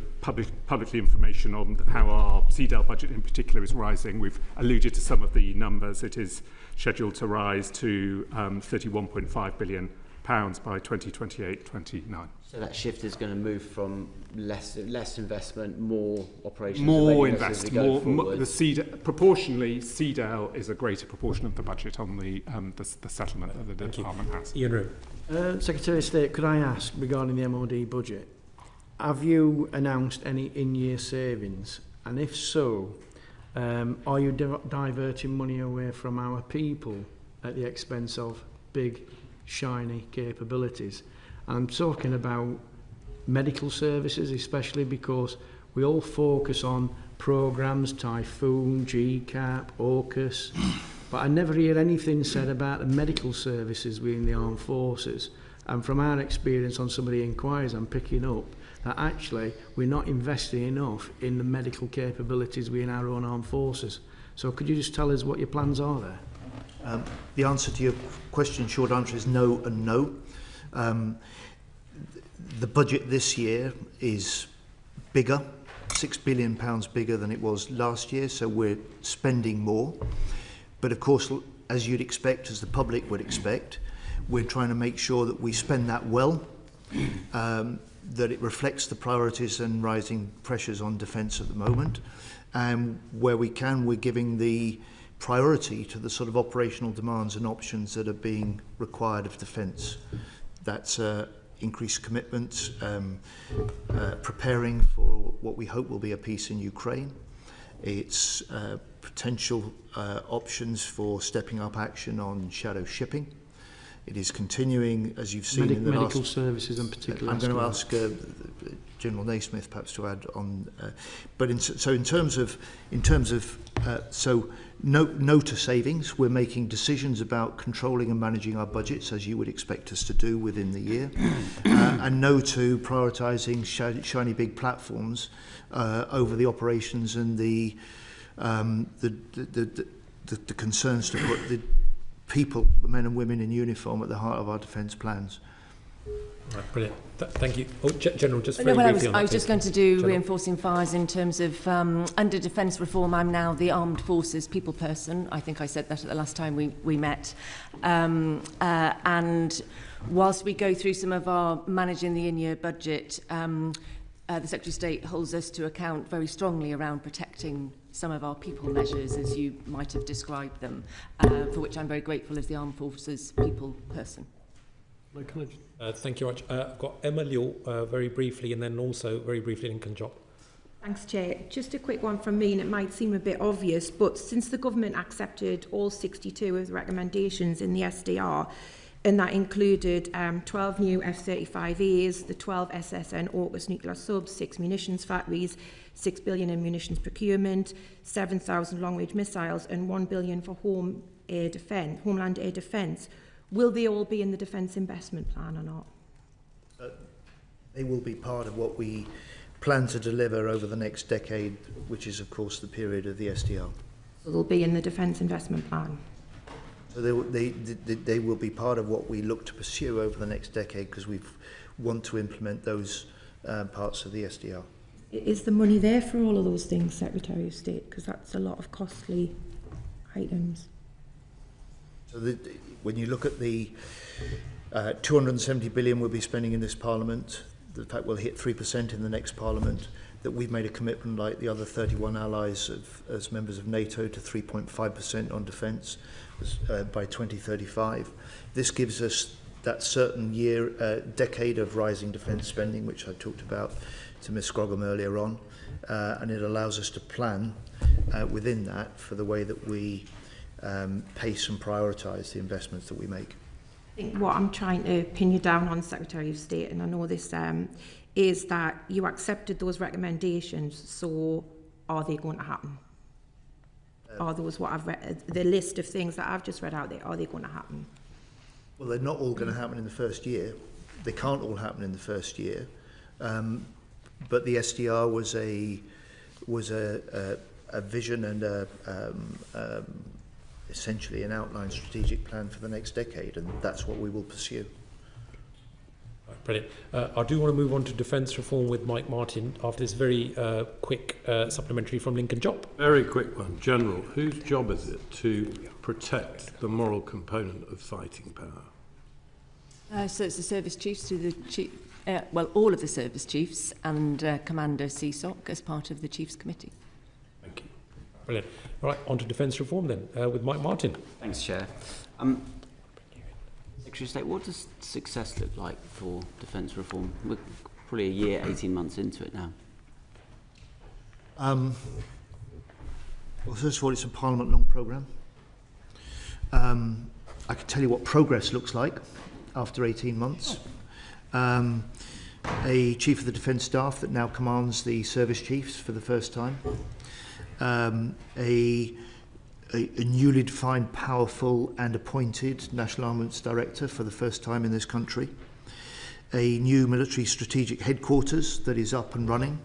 publicly information on how our CDL budget in particular is rising. We've alluded to some of the numbers. It is scheduled to rise to £31.5 billion by 2028-29. So that shift is going to move from less investment, more operations. More investment. Proportionally, CDL is a greater proportion of the budget on the settlement that the department has. Ian Rowe. Secretary of State, could I ask regarding the MOD budget, have you announced any in-year savings? And if so, are you diverting money away from our people at the expense of big, shiny capabilities? I'm talking about medical services, especially because we all focus on programmes, Typhoon, GCAP, AUKUS, but I never hear anything said about the medical services within the armed forces. And from our experience on some of the inquiries I'm picking up, that actually we're not investing enough in the medical capabilities within our own armed forces. So could you just tell us what your plans are there? The answer to your question, short answer, is no and no. The budget this year is bigger, £6 billion bigger than it was last year, so we're spending more. But of course, as you'd expect, as the public would expect, we're trying to make sure that we spend that well, that it reflects the priorities and rising pressures on defence at the moment. And where we can, we're giving the priority to the sort of operational demands and options that are being required of defence. That's increased commitment, preparing for what we hope will be a peace in Ukraine. It's potential options for stepping up action on shadow shipping. It is continuing, as you've seen in the medical last... services in particular. I'm going to ask General Naismith perhaps to add on. No to savings. We're making decisions about controlling and managing our budgets, as you would expect us to do within the year, and no to prioritising shiny big platforms over the operations and the concerns to put the people, the men and women in uniform, at the heart of our defence plans. Right, brilliant. Thank you. Oh, General, just very briefly on that. I was just going to do General. Reinforcing fires in terms of under defence reform. I'm now the Armed Forces people person. I think I said that at the last time we met. And whilst we go through some of our managing the in-year budget, the Secretary of State holds us to account very strongly around protecting some of our people measures, as you might have described them, for which I'm very grateful as the Armed Forces people person. Thank you very much. I've got Emma Liu very briefly, and then also very briefly Lincoln Job. Thanks, Chair. Just a quick one from me, and it might seem a bit obvious, but since the government accepted all 62 of the recommendations in the SDR, and that included 12 new F-35As, the 12 SSN AUKUS nuclear subs, 6 munitions factories, 6 billion in munitions procurement, 7,000 long-range missiles, and 1 billion for homeland air defence. Will they all be in the Defence Investment Plan or not? They will be part of what we plan to deliver over the next decade, which is, of course, the period of the SDR. So they'll be in the Defence Investment Plan? So they will be part of what we look to pursue over the next decade, because we want to implement those parts of the SDR. Is the money there for all of those things, Secretary of State? Because that's a lot of costly items. So when you look at the 270 billion we'll be spending in this Parliament, the fact we'll hit 3% in the next Parliament, that we've made a commitment, like the other 31 allies as members of NATO, to 3.5% on defence by 2035. This gives us that certain decade of rising defence spending, which I talked about to Ms Scroggum earlier on. and it allows us to plan within that for the way that we pace and prioritise the investments that we make. I think what I'm trying to pin you down on, Secretary of State, and I know this, is that you accepted those recommendations, so are they going to happen? Are those what I've read, the list of things that I've just read out there, are they going to happen? Well, they're not all going to happen in the first year. They can't all happen in the first year. But the SDR was a vision and essentially an outlined strategic plan for the next decade, and that's what we will pursue. Brilliant. I do want to move on to defence reform with Mike Martin after this very quick supplementary from Lincoln Jopp. Very quick one. General, whose job is it to protect the moral component of fighting power? So it's the service chiefs to the chief, well, all of the service chiefs and Commander CSOC as part of the Chiefs Committee. Thank you. Brilliant. All right, on to defence reform then with Mike Martin. Thanks, Chair. Secretary of State, what does success look like for defence reform? We're probably a year, 18 months into it now. Well, first of all, it's a Parliament-long programme. I can tell you what progress looks like after 18 months. A Chief of the Defence Staff that now commands the service chiefs for the first time. A newly defined, powerful and appointed National Armaments Director for the first time in this country. A new military strategic headquarters that is up and running.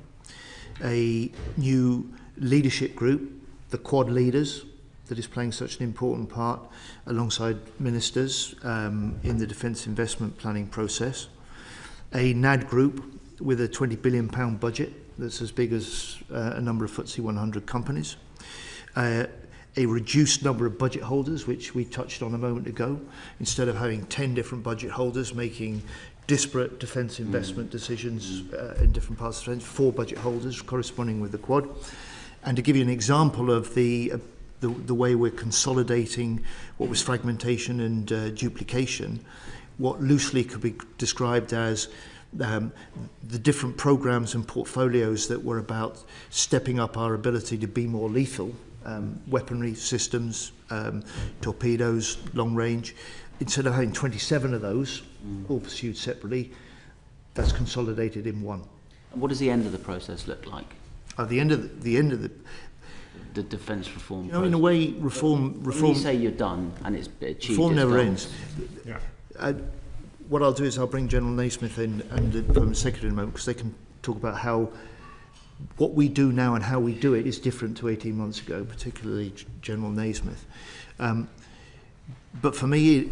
A new leadership group, the Quad leaders, that is playing such an important part alongside ministers in the defence investment planning process. A NAD group with a £20 billion budget that's as big as a number of FTSE 100 companies. A reduced number of budget holders, which we touched on a moment ago. Instead of having 10 different budget holders making disparate defence investment decisions in different parts of defence, 4 budget holders corresponding with the Quad. And to give you an example of the way we're consolidating what was fragmentation and duplication, what loosely could be described as the different programmes and portfolios that were about stepping up our ability to be more lethal, weaponry systems, torpedoes, long range. Instead of having 27 of those, all pursued separately, that's consolidated in one. And what does the end of the process look like? The end of the defence reform. You know, in a way, reform. When you say you're done and it's achieved. Reform never done. ends. Yeah. What I'll do is I'll bring General Naismith in and the Permanent Secretary in a moment, because they can talk about how what we do now and how we do it is different to 18 months ago, particularly General Naismith. But for me,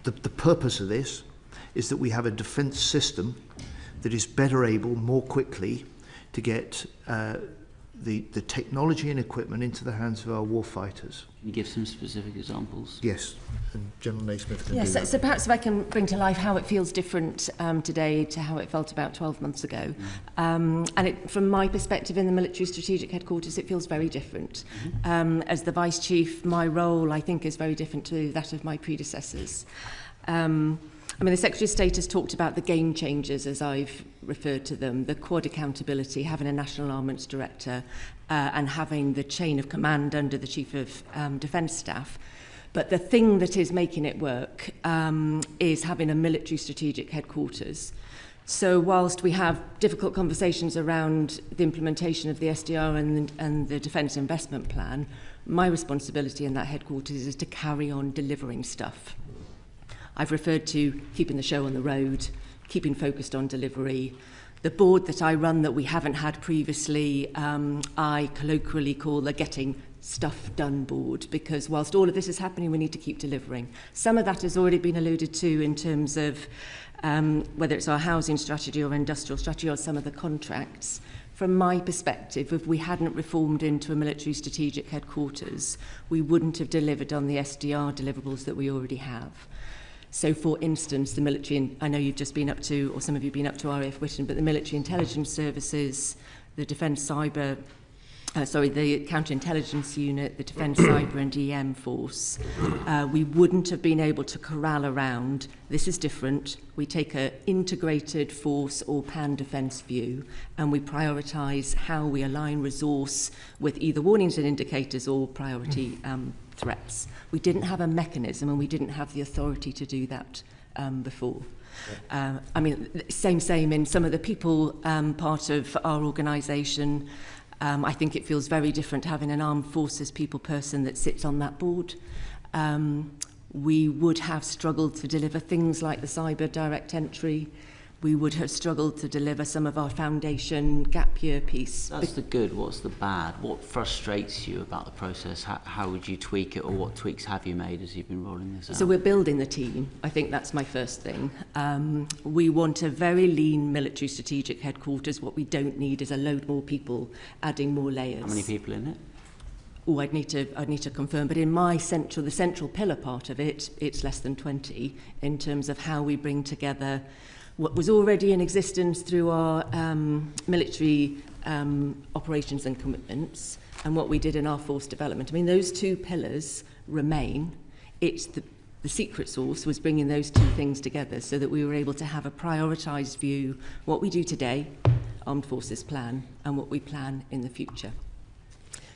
the purpose of this is that we have a defence system that is better able, more quickly, to get the technology and equipment into the hands of our warfighters. Can you give some specific examples? Yes, and General Naismith can do Yes, that. so perhaps if I can bring to life how it feels different today to how it felt about 12 months ago. From my perspective in the military strategic headquarters, it feels very different. As the Vice Chief, my role, I think, is very different to that of my predecessors. I mean, the Secretary of State has talked about the game changers, as I've referred to them, the Quad accountability, having a National Armaments Director and having the chain of command under the Chief of Defence Staff. But the thing that is making it work is having a military strategic headquarters. So whilst we have difficult conversations around the implementation of the SDR and the Defence Investment Plan, my responsibility in that headquarters is to carry on delivering stuff. I've referred to keeping the show on the road, keeping focused on delivery. The board that I run that we haven't had previously, I colloquially call the Getting Stuff Done board, because whilst all of this is happening, we need to keep delivering. Some of that has already been alluded to in terms of whether it's our housing strategy or industrial strategy or some of the contracts. From my perspective, if we hadn't reformed into a military strategic headquarters, we wouldn't have delivered on the SDR deliverables that we already have. So, for instance, the military, I know you've just been up to, or some of you have been up to RAF Whitton, but the military intelligence services, the defence cyber the counterintelligence unit, the Defence Cyber and EM force, we wouldn't have been able to corral around, this is different, we take an integrated force or pan-defence view, and we prioritise how we align resource with either warnings and indicators or priority threats. We didn't have a mechanism and we didn't have the authority to do that before. I mean, same in some of the people part of our organisation. I think it feels very different having an armed forces people person that sits on that board. We would have struggled to deliver things like the cyber direct entry. We would have struggled to deliver some of our foundation gap year piece. That's the good. What's the bad? What frustrates you about the process? How would you tweak it, or what tweaks have you made as you've been rolling this out? So we're building the team. I think that's my first thing. We want a very lean military strategic headquarters. What we don't need is a load more people adding more layers. How many people in it? Oh, I'd need to confirm. But in the central pillar part of it, it's less than 20 in terms of how we bring together what was already in existence through our military operations and commitments and what we did in our force development. I mean, those two pillars remain. It's the secret sauce was bringing those two things together so that we were able to have a prioritised view, what we do today, Armed Forces plan, and what we plan in the future.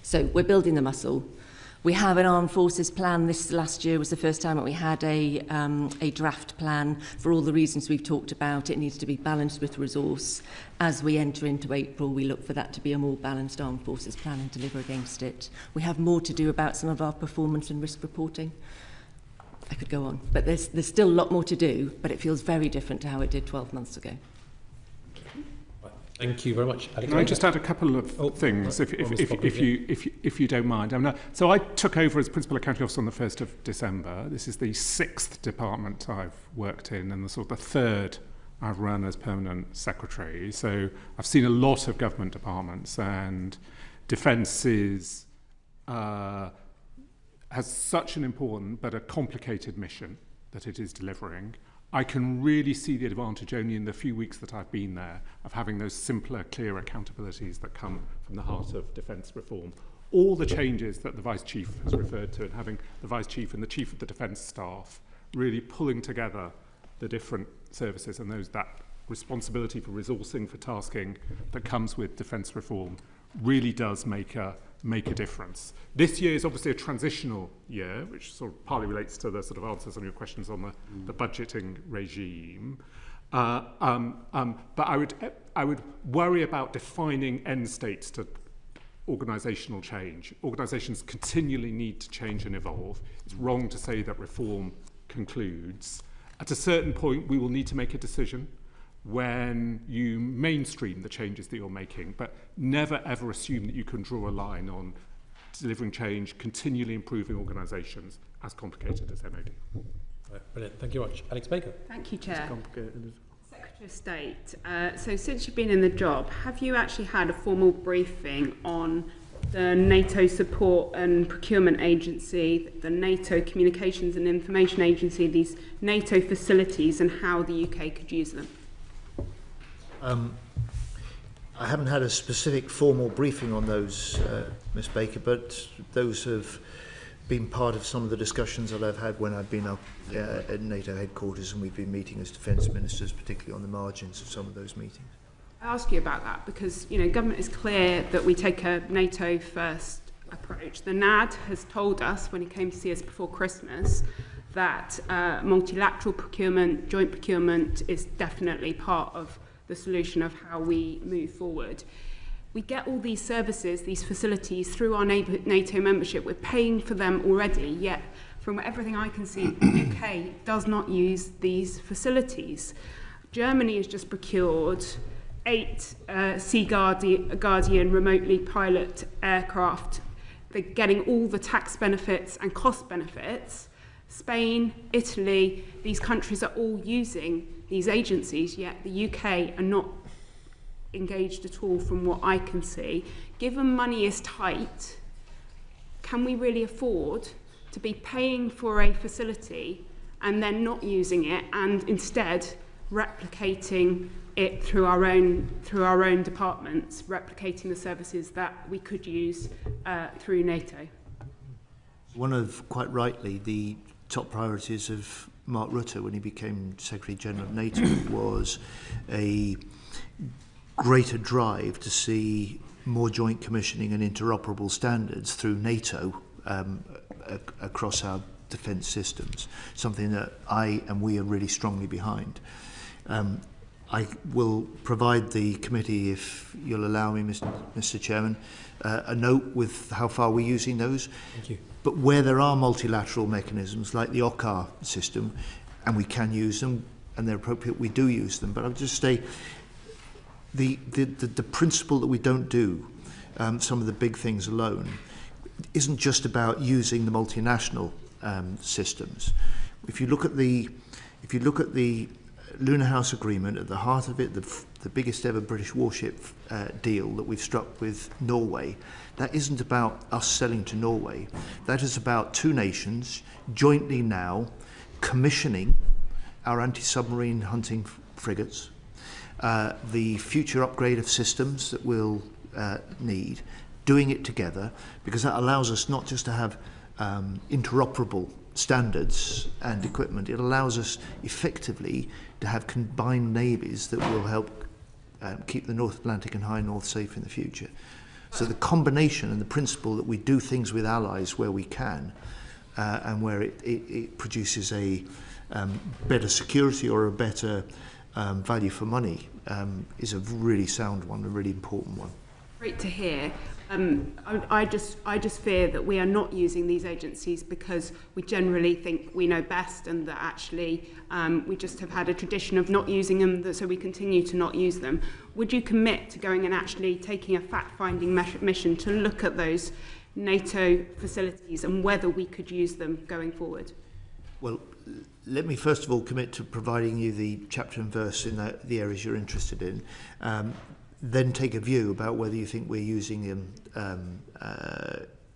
So we're building the muscle. We have an Armed Forces plan. This last year was the first time that we had a draft plan for all the reasons we've talked about. It needs to be balanced with resource. As we enter into April, we look for that to be a more balanced Armed Forces plan and deliver against it. We have more to do about some of our performance and risk reporting. I could go on, but there's still a lot more to do, but it feels very different to how it did 12 months ago. Thank you very much. Can I just add a couple of things, if you don't mind? So I took over as Principal Accounting Officer on the 1st of December. This is the 6th department I've worked in and the 3rd I've run as Permanent Secretary. So I've seen a lot of government departments, and Defence has such an important but a complicated mission that it is delivering. I can really see the advantage only in the few weeks that I've been there of having those simpler, clear accountabilities that come from the heart of defence reform. All the changes that the Vice Chief has referred to, and having the Vice Chief and the Chief of the Defence Staff really pulling together the different services and that responsibility for resourcing, for tasking that comes with defence reform really does make a difference. This year is obviously a transitional year, which sort of partly relates to the sort of answers on your questions on the budgeting regime. But I would worry about defining end states to organisational change. Organisations continually need to change and evolve. It's wrong to say that reform concludes. At a certain point, we will need to make a decision when you mainstream the changes that you're making, but never ever assume that you can draw a line on delivering change, continually improving organisations, as complicated as MOD. Right, brilliant. Thank you very much. Alex Baker. Thank you, Chair. Secretary of State, so since you've been in the job, have you actually had a formal briefing on the NATO Support and Procurement Agency, the NATO Communications and Information Agency, these NATO facilities, and how the UK could use them? I haven't had a specific formal briefing on those, Ms Baker, but those have been part of some of the discussions that I've had when I've been up at NATO headquarters, and we've been meeting as defence ministers, particularly on the margins of some of those meetings. I ask you about that because, you know, government is clear that we take a NATO first approach. The NAD has told us when he came to see us before Christmas that multilateral procurement, joint procurement is definitely part of the solution of how we move forward. We get all these services, these facilities through our NATO membership. We're paying for them already, yet from everything I can see, the UK does not use these facilities. Germany has just procured 8 Sea Guardian remotely pilot aircraft. They're getting all the tax benefits and cost benefits. Spain, Italy, these countries are all using these agencies, yet the UK are not engaged at all from what I can see. Given money is tight, can we really afford to be paying for a facility and then not using it and instead replicating it through our own departments, replicating the services that we could use through NATO. One of, quite rightly, the top priorities of Mark Rutte when he became Secretary General of NATO was a greater drive to see more joint commissioning and interoperable standards through NATO across our defence systems, something that I and we are really strongly behind. I will provide the committee, if you'll allow me, Mr. Chairman, a note with how far we're using those. Thank you. But where there are multilateral mechanisms like the OCCAR system, and we can use them, and they're appropriate, we do use them. But I'll just say the principle that we don't do some of the big things alone isn't just about using the multinational systems. If you look at the Lunar House Agreement, at the heart of it, the biggest ever British warship deal that we've struck with Norway, that isn't about us selling to Norway. That is about two nations jointly now commissioning our anti-submarine hunting frigates, the future upgrade of systems that we'll need, doing it together, because that allows us not just to have interoperable standards and equipment, it allows us effectively to have combined navies that will help keep the North Atlantic and High North safe in the future. So the combination and the principle that we do things with allies where we can and where it produces a better security or a better value for money is a really sound one, a really important one. Great to hear. I just fear that we are not using these agencies because we generally think we know best, and that actually we just have had a tradition of not using them, so we continue to not use them. Would you commit to going and actually taking a fact-finding mission to look at those NATO facilities and whether we could use them going forward? Well, let me first of all commit to providing you the chapter and verse in the areas you're interested in. Then take a view about whether you think we're using them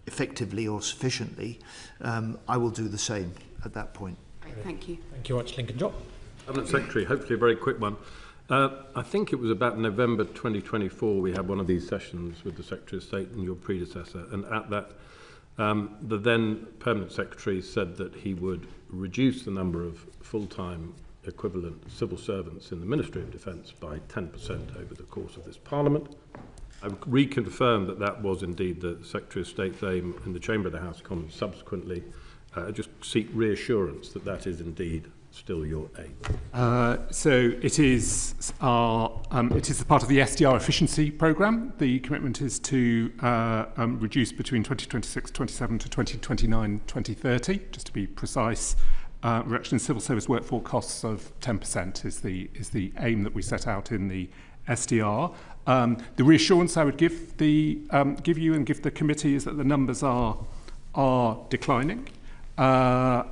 effectively or sufficiently. I will do the same at that point. Great, thank you. Thank you very much, Lincoln. Job. Cabinet Secretary, hopefully a very quick one. I think it was about November 2024 we had one of these sessions with the Secretary of State and your predecessor, and at that the then Permanent Secretary said that he would reduce the number of full-time equivalent civil servants in the Ministry of Defence by 10% over the course of this Parliament. I reconfirmed that that was indeed the Secretary of State's aim in the Chamber of the House of Commons subsequently. Just seek reassurance that that is indeed still your aim. So it is part of the SDR efficiency programme. The commitment is to reduce between 2026-27 to 2029-2030, just to be precise. Reduction in civil service workforce costs of 10% is the aim that we set out in the SDR. The reassurance I would give you and give the committee is that the numbers are declining, and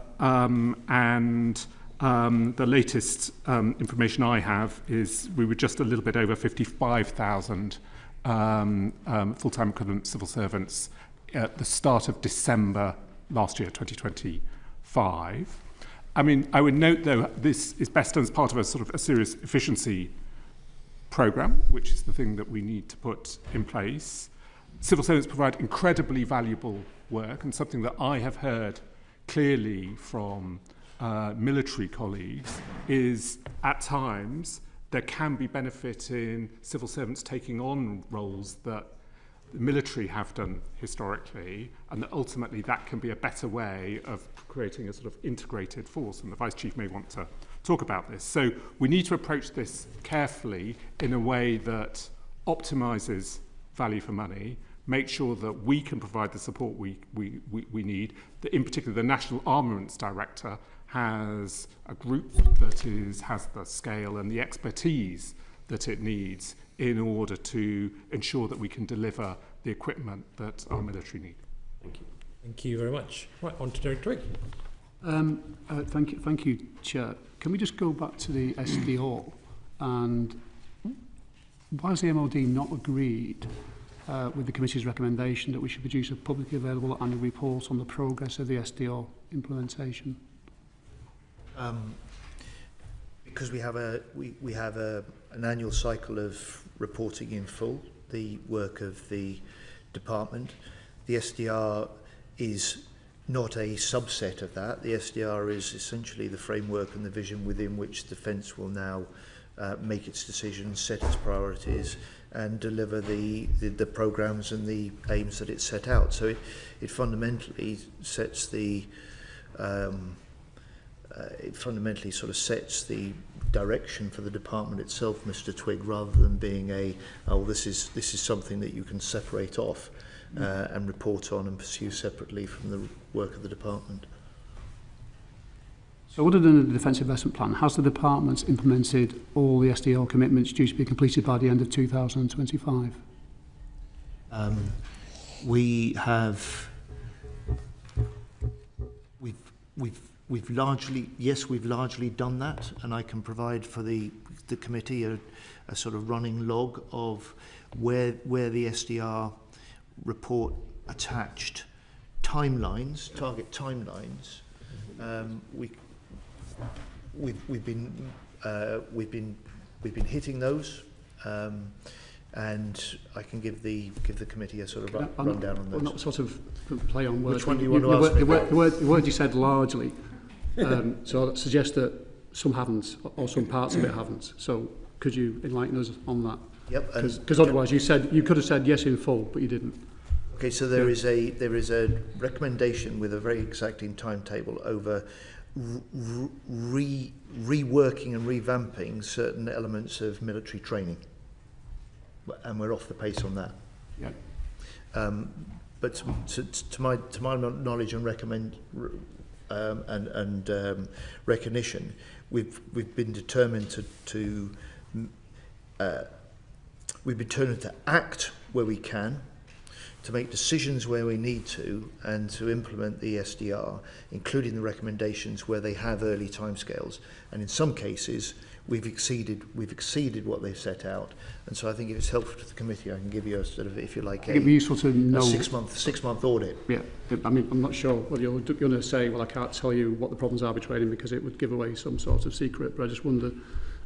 the latest information I have is we were just a little bit over 55,000 full-time equivalent civil servants at the start of December last year, 2025. I mean, I would note, though, this is best done as part of a sort of a serious efficiency programme, which is the thing that we need to put in place. Civil servants provide incredibly valuable work, and something that I have heard clearly from military colleagues is, at times, there can be benefit in civil servants taking on roles that the military have done historically, and that ultimately that can be a better way of creating a sort of integrated force, and the Vice Chief may want to talk about this. So we need to approach this carefully in a way that optimises value for money, make sure that we can provide the support we need. That in particular, the National Armaments Director has a group that has the scale and the expertise that it needs in order to ensure that we can deliver the equipment that our military need. Thank you. Thank you very much. Right, on to Derek Twigg. Thank you, Chair. Can we just go back to the SDR? And why has the MOD not agreed with the committee's recommendation that we should produce a publicly available annual report on the progress of the SDR implementation? because we have an annual cycle of reporting in full the work of the department. The SDR is not a subset of that. The SDR is essentially the framework and the vision within which Defence will now make its decisions, set its priorities, and deliver the programmes and the aims that it set out. So it fundamentally sets the it fundamentally sort of sets the direction for the department itself, Mr. Twigg, rather than being this is something that you can separate off and report on and pursue separately from the work of the department. So other than the Defence Investment Plan, has the department implemented all the SDR commitments due to be completed by the end of 2025? We've largely done that, and I can provide for the committee a sort of running log of where the SDR report attached timelines, target timelines. We've been hitting those, and I can give the committee a sort of rundown on those. Not sort of play on words. Which one do you want to ask me about? The word you said largely, so that suggests that some haven't, or some parts of it haven't. So could you enlighten us on that? Yep. Because otherwise you could have said yes in full, but you didn't. Okay, so there is a recommendation with a very exacting timetable over reworking and revamping certain elements of military training, and we're off the pace on that. Yeah. But to my knowledge and recognition, we've been determined to act where we can, to make decisions where we need to, and to implement the SDR, including the recommendations where they have early timescales. And in some cases, we've exceeded what they've set out. And so I think if it's helpful to the committee, I can give you a sort of, if you like, it'd be useful to know, a six month audit. Yeah, I mean, I'm not sure whether you're going to say, well, I can't tell you what the problems are with training because it would give away some sort of secret, but I just wonder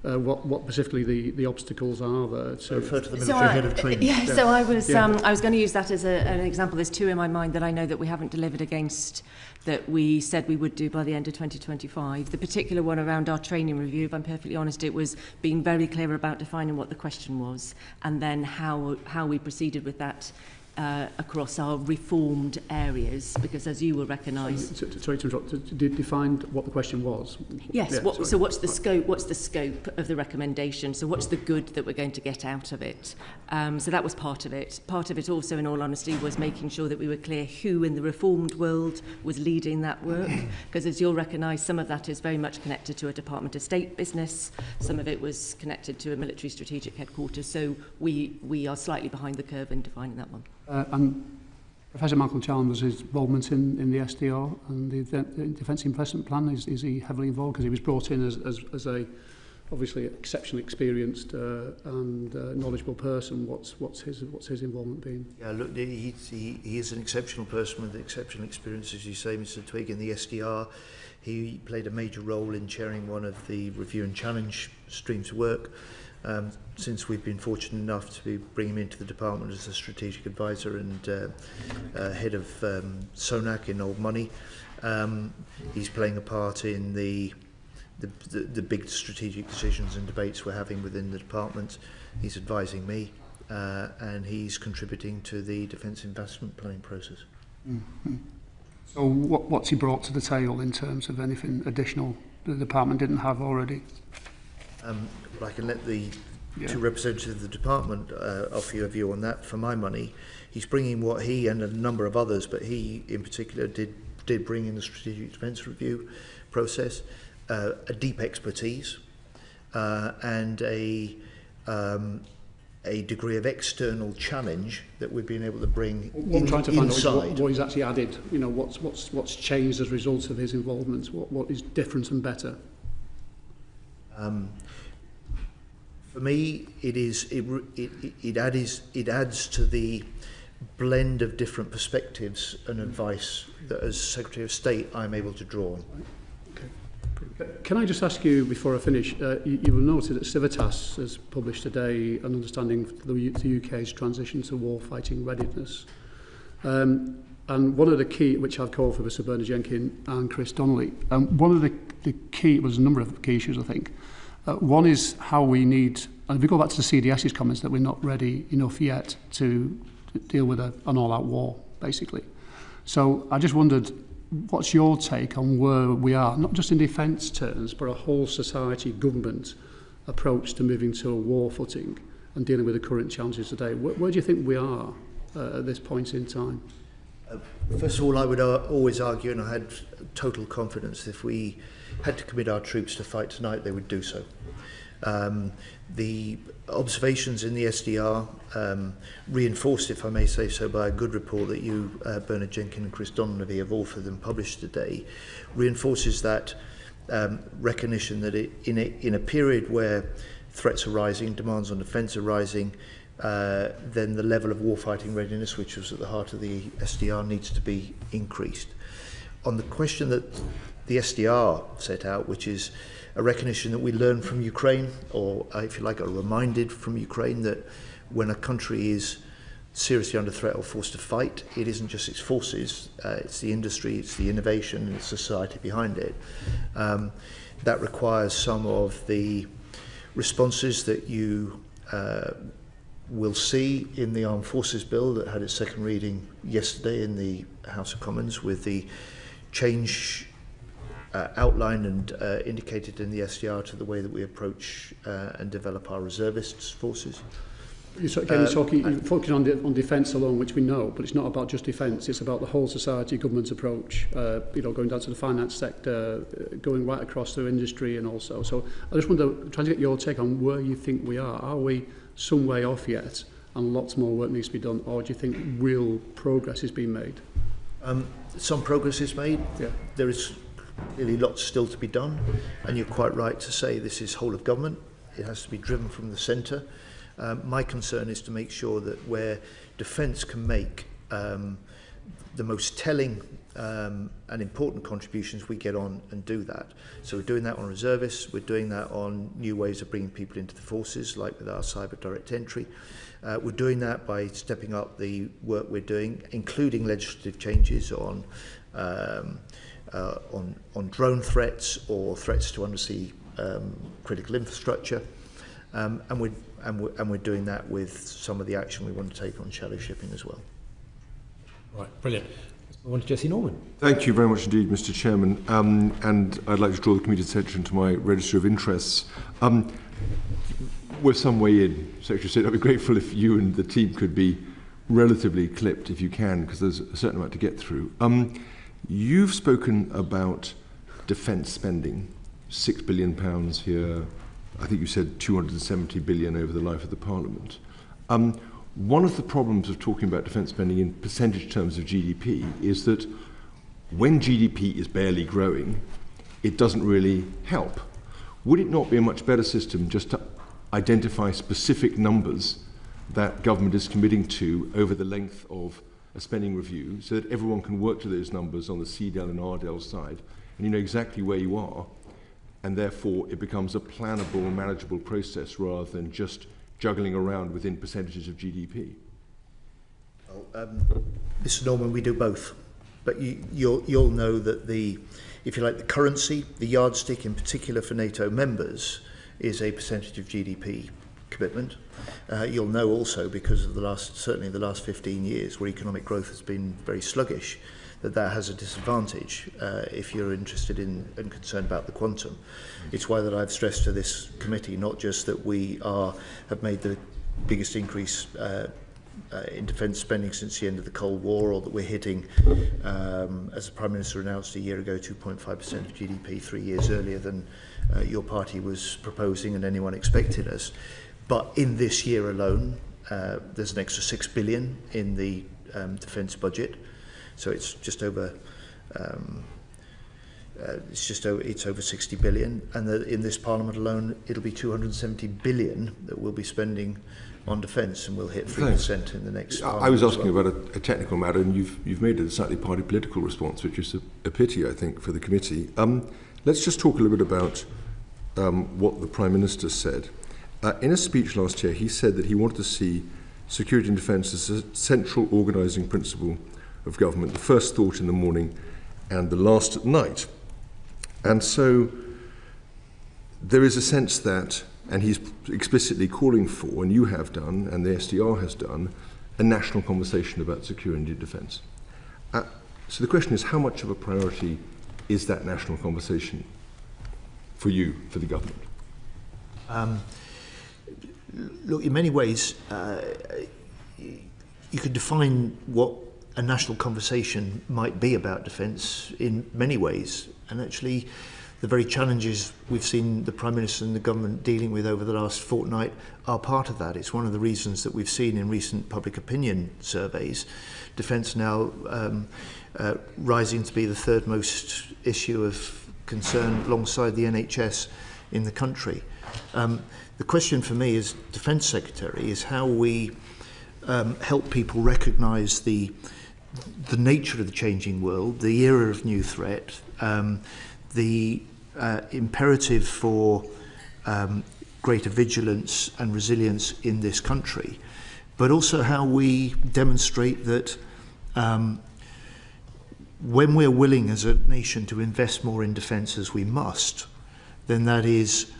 what specifically the obstacles are there. So refer to the military head of training. Yeah, so I was going to use that as an example. There's two in my mind that I know that we haven't delivered against, that we said we would do by the end of 2025. The particular one around our training review, if I'm perfectly honest, it was being very clear about defining what the question was and then how we proceeded with that across our reformed areas, because as you will recognise... Sorry to interrupt, define what the question was. Yes, yeah, so what's the scope of the recommendation? So what's the good that we're going to get out of it? So that was part of it. Part of it also, in all honesty, was making sure that we were clear who in the reformed world was leading that work, because as you'll recognise, some of that is very much connected to a Department of State business, some of it was connected to a military strategic headquarters, so we are slightly behind the curve in defining that one. And Professor Michael Chalmers' involvement in the SDR and the Defence Investment Plan, is he heavily involved? Because he was brought in as a obviously exceptionally experienced and knowledgeable person. What's his involvement been? Yeah, look, he is an exceptional person with exceptional experience, as you say, Mr. Twigg, in the SDR. He played a major role in chairing one of the review and challenge streams of work. Since we've been fortunate enough to bring him into the department as a strategic advisor and head of SONAC in Old Money, he's playing a part in the big strategic decisions and debates we're having within the department. He's advising me, and he's contributing to the defence investment planning process. Mm-hmm. So what's he brought to the table in terms of anything additional the department didn't have already? I can let the two representatives of the department offer you a view on that. For my money, he's bringing what he and a number of others, but he in particular did bring in the strategic defence review process, a deep expertise and a degree of external challenge that we've been able to bring I'm trying to find inside. out what he's actually added. You know, what's changed as a result of his involvement. What is different and better? For me, it adds to the blend of different perspectives and advice that, as Secretary of State, I'm able to draw on. Okay. Can I just ask you, before I finish, you will notice that Civitas has published today an understanding of the UK's transition to war-fighting readiness. And one of the key, which I've called for Sir Bernard Jenkins and Chris Donnelly, one of the key, was a number of key issues, I think. One is how we need, and if we go back to the CDS's comments, that we're not ready enough yet to deal with an all-out war, basically. So I just wondered, what's your take on where we are, not just in defence terms, but a whole society, government approach to moving to a war footing and dealing with the current challenges today? Where do you think we are at this point in time? First of all, I would always argue, and I had total confidence, if we had to commit our troops to fight tonight, they would do so. The observations in the SDR, reinforced, if I may say so, by a good report that you, Bernard Jenkins and Chris Donnelly, have authored and published today, reinforces that recognition that in a period where threats are rising, demands on defence are rising, then the level of warfighting readiness, which was at the heart of the SDR, needs to be increased. On the question that the SDR set out, which is a recognition that we learn from Ukraine, or if you like, are reminded from Ukraine that when a country is seriously under threat or forced to fight, it isn't just its forces, it's the industry, it's the innovation, and it's society behind it. That requires some of the responses that you will see in the Armed Forces Bill that had its second reading yesterday in the House of Commons, with the change outlined and indicated in the SDR to the way that we approach and develop our reservists forces. You're focusing on defence alone, which we know, but it's not about just defence. It's about the whole society, government approach. Going down to the finance sector, going right across through industry, and also. So I just wonder, trying to get your take on where you think we are. Are we some way off yet, and lots more work needs to be done, or do you think real progress is being made? Some progress is made. Yeah. There is really lots still to be done, and you're quite right to say this is whole of government. It has to be driven from the centre. My concern is to make sure that where defence can make the most telling and important contributions, we get on and do that. So we're doing that on reservists, we're doing that on new ways of bringing people into the forces, like with our cyber direct entry. We're doing that by stepping up the work we're doing, including legislative changes on drone threats or threats to undersea critical infrastructure. And we're doing that with some of the action we want to take on shallow shipping as well. Right, brilliant. I want to Jesse Norman. Thank you very much indeed, Mr. Chairman. And I'd like to draw the committee's attention to my register of interests. We're some way in, Secretary of State. I'd be grateful if you and the team could be relatively clipped, if you can, because there's a certain amount to get through. You've spoken about defence spending, £6 billion here. I think you said 270 billion over the life of the Parliament. One of the problems of talking about defence spending in percentage terms of GDP is that when GDP is barely growing, it doesn't really help. Would it not be a much better system just to identify specific numbers that government is committing to over the length of a spending review, so that everyone can work to those numbers on the CDEL and RDEL side, and you know exactly where you are, and therefore it becomes a plannable, manageable process rather than just juggling around within percentages of GDP? Mr. Norman, we do both. But you'll know that if you like, the currency, the yardstick in particular for NATO members, is a percentage of GDP commitment. You'll know also, because of certainly the last 15 years, where economic growth has been very sluggish, that has a disadvantage if you're interested in and concerned about the quantum. It's why that I've stressed to this committee not just that we have made the biggest increase in defence spending since the end of the Cold War, or that we're hitting, as the Prime Minister announced a year ago, 2.5% of GDP 3 years earlier than your party was proposing and anyone expected us. But in this year alone, there's an extra 6 billion in the defence budget. So it's just over it's over 60 billion, and in this Parliament alone it'll be 270 billion that we'll be spending on defence, and we'll hit 3% in the next. I was asking about a technical matter, and you've made it a slightly party political response, which is a pity, I think, for the committee. Let's just talk a little bit about what the Prime Minister said. In a speech last year, he said that he wanted to see security and defence as a central organising principle of government, the first thought in the morning and the last at night. And so there is a sense that, and he's explicitly calling for, and you have done, and the SDR has done, a national conversation about security and defence. So the question is, how much of a priority is that national conversation for you, for the government? Look, in many ways, you could define what a national conversation might be about defence in many ways. And actually, the very challenges we've seen the Prime Minister and the government dealing with over the last fortnight are part of that. It's one of the reasons that we've seen in recent public opinion surveys, defence now rising to be the third most issue of concern alongside the NHS in the country. The question for me as Defence Secretary is how we help people recognise the nature of the changing world, the era of new threat, the imperative for greater vigilance and resilience in this country, but also how we demonstrate that when we're willing as a nation to invest more in defence as we must, then that is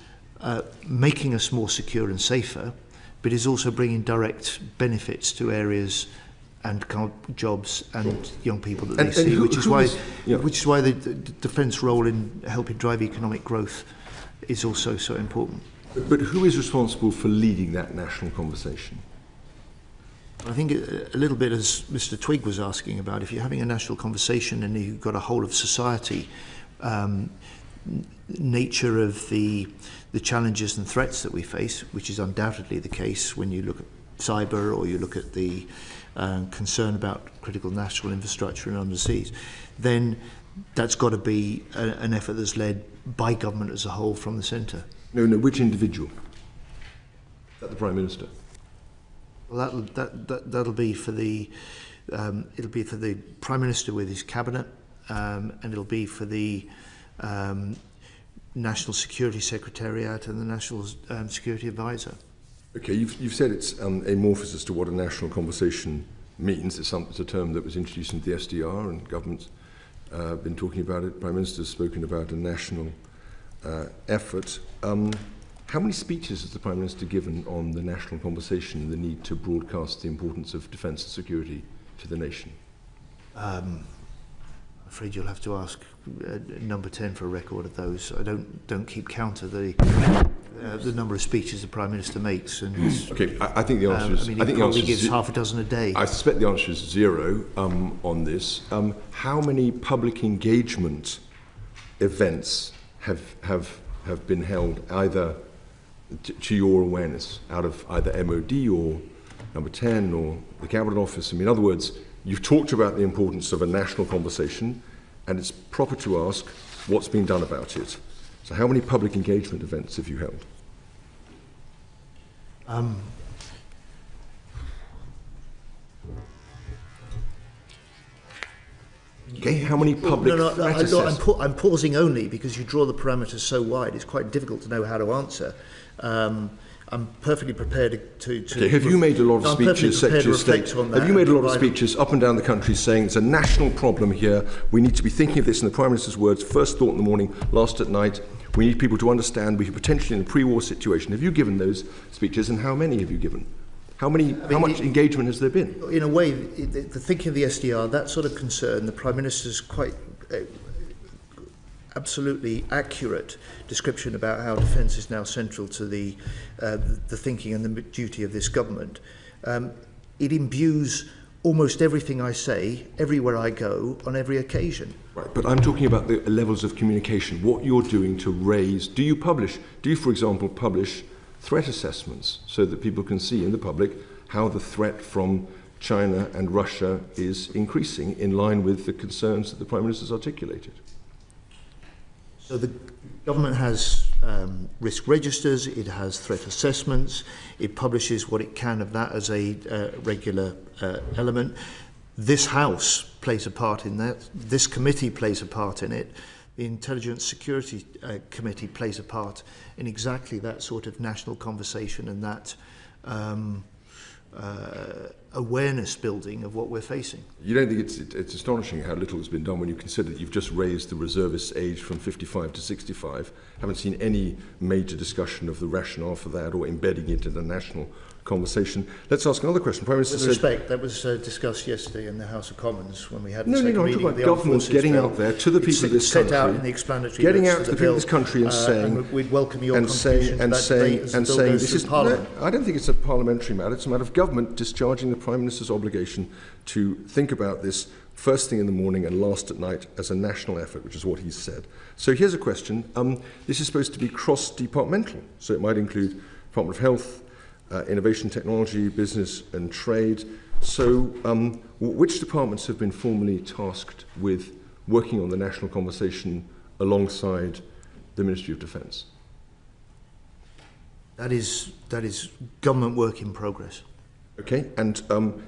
making us more secure and safer, but is also bringing direct benefits to areas and jobs and young people that they see, which is why the defence role in helping drive economic growth is also so important. But who is responsible for leading that national conversation? I think a little bit as Mr. Twigg was asking about, if you're having a national conversation and you've got a whole of society, nature of the challenges and threats that we face, which is undoubtedly the case when you look at cyber or you look at the concern about critical national infrastructure and underseas, then that's got to be an effort that's led by government as a whole from the centre. No, which individual? Is that the Prime Minister? Well, that'll be for the it'll be for the Prime Minister with his cabinet, and it'll be for the National Security Secretariat and the National Security Advisor. Okay, you've said it's amorphous as to what a national conversation means. It's a term that was introduced into the SDR, and government's been talking about it. Prime Minister's spoken about a national effort. How many speeches has the Prime Minister given on the national conversation and the need to broadcast the importance of defence and security to the nation? I'm afraid you'll have to ask number 10 for a record of those. I don't keep count of the number of speeches the Prime Minister makes. And okay, I think the answer is... I think the answer is gives half a dozen a day. I suspect the answer is 0 on this. How many public engagement events have been held either to your awareness out of either MOD or number 10 or the Cabinet Office? I mean, in other words, you've talked about the importance of a national conversation, and it's proper to ask what's being done about it. So how many public engagement events have you held? Okay, how many public I'm pausing only because you draw the parameters so wide, it's quite difficult to know how to answer. I'm perfectly prepared to okay, have you made a lot of speeches, Secretary of State? Have you made a lot of speeches up and down the country saying it's a national problem here, we need to be thinking of this in the Prime Minister's words, first thought in the morning, last at night, we need people to understand we're potentially in a pre-war situation. Have you given those speeches, and how many have you given? How much engagement has there been? In a way, the thinking of the SDR, that sort of concern, the Prime Minister's quite absolutely accurate description about how defence is now central to the thinking and the duty of this government. It imbues almost everything I say, everywhere I go, on every occasion. Right, but I'm talking about the levels of communication, what you're doing to raise... Do you, for example, publish threat assessments so that people can see in the public how the threat from China and Russia is increasing in line with the concerns that the Prime Minister's articulated? So the government has risk registers, it has threat assessments, it publishes what it can of that as a regular element. This House plays a part in that, this committee plays a part in it. the Intelligence Security Committee plays a part in exactly that sort of national conversation and that awareness building of what we're facing. You don't think it's astonishing how little has been done when you consider that you've just raised the reservist age from 55 to 65, haven't seen any major discussion of the rationale for that or embedding it in a national conversation. Let's ask another question. Prime Minister With respect, that was discussed yesterday in the House of Commons when we had the second reading of the government getting out there to the people of this country, set out in the explanatory getting notes out to the the people bill, of this country and saying, and we'd welcome your and contribution saying, to that debate as the bill goes this is through Parliament. No, I don't think it's a parliamentary matter. It's a matter of government discharging the Prime Minister's obligation to think about this first thing in the morning and last at night as a national effort, which is what he's said. So here's a question. This is supposed to be cross-departmental, so it might include Department of Health, Innovation, Technology, Business and Trade. So which departments have been formally tasked with working on the national conversation alongside the Ministry of Defence? That is government work in progress. Okay, and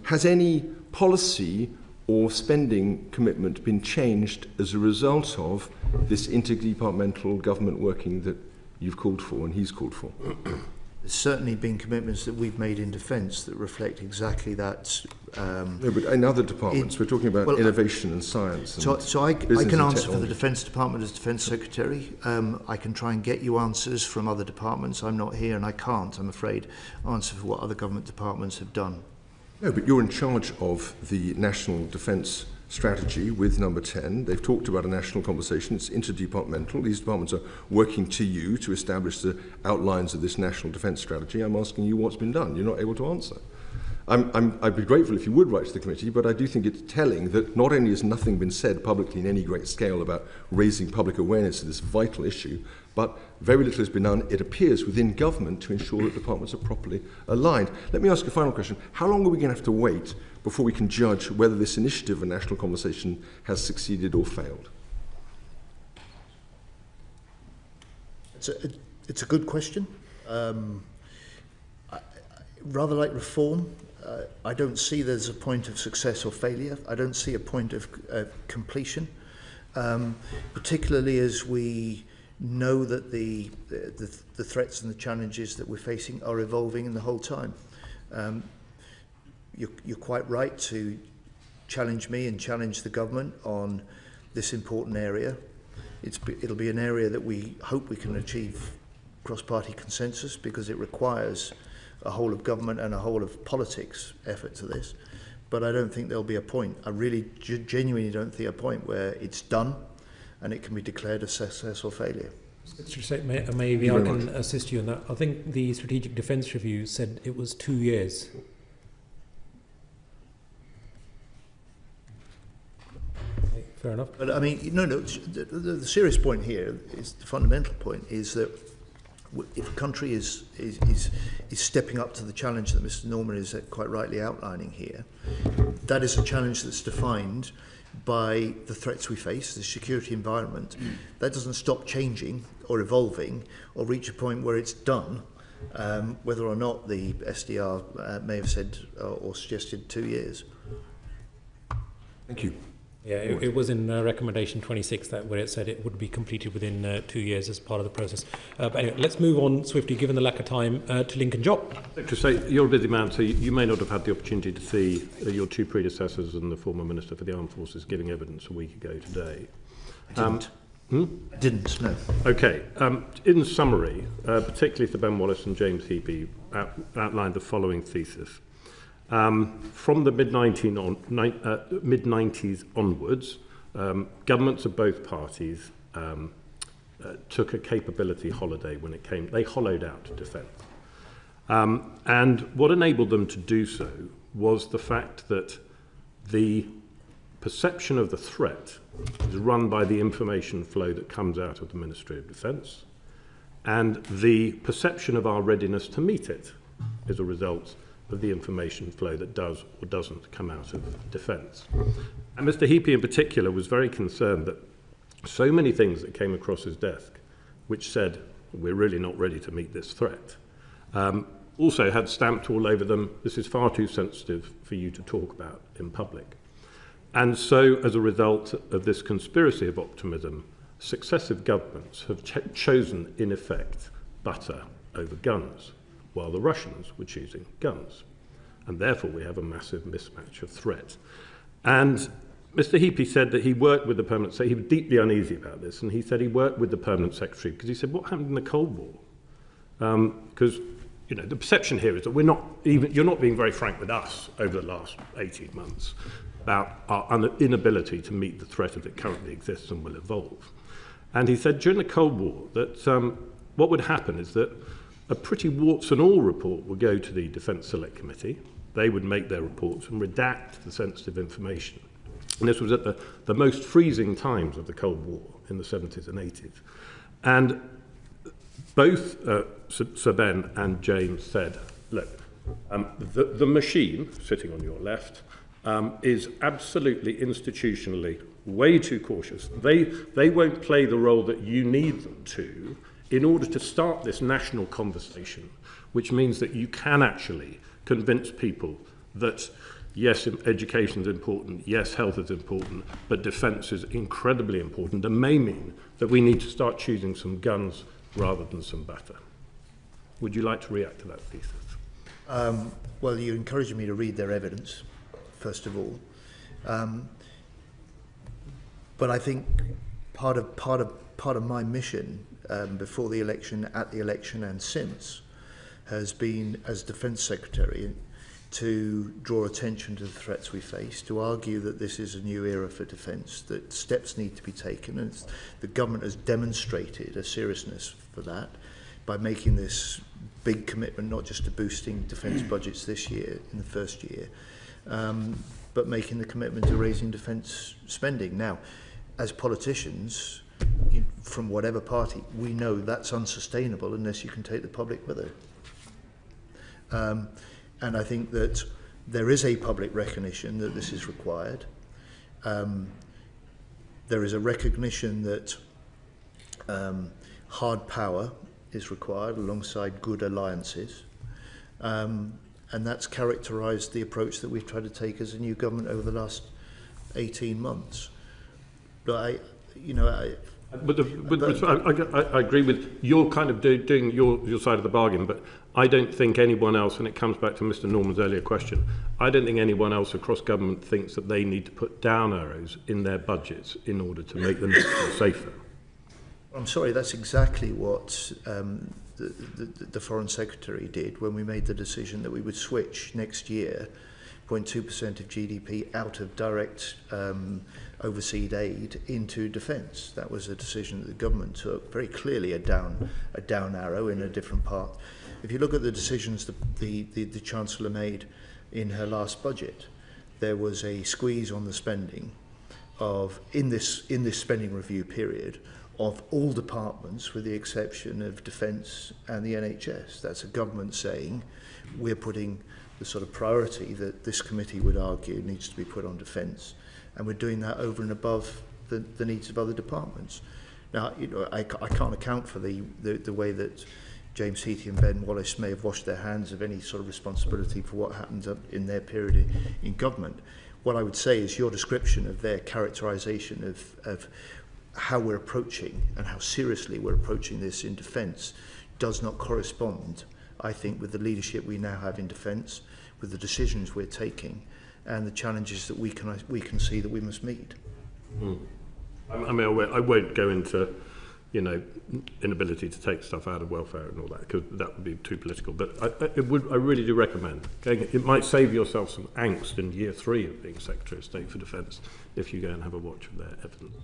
has any policy or spending commitment been changed as a result of this interdepartmental government working that you've called for and he's called for? There's certainly been commitments that we've made in defence that reflect exactly that. No, but in other departments, we're talking about innovation and science. And so I can answer for the Defence Department as Defence Secretary. I can try and get you answers from other departments. I'm not here and I can't, I'm afraid, answer for what other government departments have done. No, but you're in charge of the National Defence Strategy with number 10. They've talked about a national conversation. It's interdepartmental. These departments are working to you to establish the outlines of this national defence strategy. I'm asking you what's been done. You're not able to answer. I'd be grateful if you would write to the committee, but I do think it's telling that not only has nothing been said publicly in any great scale about raising public awareness of this vital issue, but very little has been done, it appears, within government to ensure that departments are properly aligned. Let me ask a final question. How long are we going to have to wait before we can judge whether this initiative of national conversation has succeeded or failed? It's a good question. Rather like reform, I don't see there's a point of success or failure. I don't see a point of completion, particularly as we know that the threats and the challenges that we're facing are evolving in the whole time. You're quite right to challenge me and challenge the government on this important area. It'll be an area that we hope we can achieve cross-party consensus because it requires a whole of government and a whole of politics effort to this. But I don't think there'll be a point. I really genuinely don't see a point where it's done and it can be declared a success or failure. Maybe I can assist you in that. I think the Strategic Defence Review said it was 2 years. Fair enough. But I mean, no, the serious point here is the fundamental point is that if a country is stepping up to the challenge that Mr. Norman is quite rightly outlining here, that is a challenge that's defined by the threats we face, the security environment. That doesn't stop changing or evolving or reach a point where it's done, whether or not the SDR may have said or suggested 2 years. Thank you. Yeah, it was in recommendation 26 where it said it would be completed within 2 years as part of the process. But anyway, let's move on swiftly, given the lack of time, to Lincoln Job. Secretary, you're a busy man, so you may not have had the opportunity to see your two predecessors and the former Minister for the Armed Forces giving evidence a week ago today. I didn't, no. Okay. In summary, particularly Sir Ben Wallace and James Healy outlined the following thesis. From the mid-90s onwards, governments of both parties took a capability holiday when it came. They hollowed out defence. And what enabled them to do so was the fact that the perception of the threat is run by the information flow that comes out of the Ministry of Defence, and the perception of our readiness to meet it is a result of the information flow that does or doesn't come out of defence. And Mr. Healy in particular was very concerned that so many things that came across his desk which said, we're really not ready to meet this threat, also had stamped all over them, this is far too sensitive for you to talk about in public. And so, as a result of this conspiracy of optimism, successive governments have chosen, in effect, butter over guns, while the Russians were choosing guns. And therefore we have a massive mismatch of threat. And Mr. Heapy said that he worked with the permanent secretary. He was deeply uneasy about this, and he said he worked with the permanent secretary because he said, what happened in the Cold War? Because you know, the perception here is that you're not being very frank with us over the last 18 months about our inability to meet the threat as it currently exists and will evolve. And he said during the Cold War that what would happen is that a pretty warts and all report would go to the Defence Select Committee. They would make their reports and redact the sensitive information. And this was at the most freezing times of the Cold War in the 70s and 80s. And both Sir Ben and James said, look, the machine, sitting on your left, is absolutely institutionally way too cautious. They won't play the role that you need them to in order to start this national conversation, which means that you can actually convince people that, yes, education is important, yes, health is important, but defence is incredibly important and may mean that we need to start choosing some guns rather than some batter. Would you like to react to that thesis? Well, you're encouraging me to read their evidence, first of all. But I think part of my mission before the election, at the election and since, has been, as Defence Secretary, to draw attention to the threats we face, to argue that this is a new era for defence, that steps need to be taken, and the government has demonstrated a seriousness for that by making this big commitment, not just to boosting defence budgets this year, in the first year, but making the commitment to raising defence spending. Now, as politicians, from whatever party, we know that's unsustainable unless you can take the public with it. And I think that there is a public recognition that this is required. There is a recognition that hard power is required alongside good alliances. And that's characterised the approach that we've tried to take as a new government over the last 18 months. But I agree with you're kind of doing your side of the bargain, but I don't think anyone else, and it comes back to Mr. Norman's earlier question, I don't think anyone else across government thinks that they need to put down arrows in their budgets in order to make them safer. I'm sorry, that's exactly what the Foreign Secretary did when we made the decision that we would switch next year 0.2% of GDP out of direct overseas aid into defence. That was a decision that the government took, very clearly a down arrow in a different path. If you look at the decisions the Chancellor made in her last budget, there was a squeeze on the spending in this spending review period of all departments with the exception of defence and the NHS. That's a government saying we're putting the sort of priority that this committee would argue needs to be put on defence, and we're doing that over and above the needs of other departments. Now, I can't account for the way that James Heaty and Ben Wallace may have washed their hands of any sort of responsibility for what happened in their period in government. What I would say is your description of their characterisation of how we're approaching and how seriously we're approaching this in defence does not correspond, I think, with the leadership we now have in defence, with the decisions we're taking, and the challenges that we can see that we must meet. I mean, I won't go into, inability to take stuff out of welfare and all that, because that would be too political. But I really do recommend. It might save yourself some angst in year 3 of being Secretary of State for Defence if you go and have a watch of their evidence.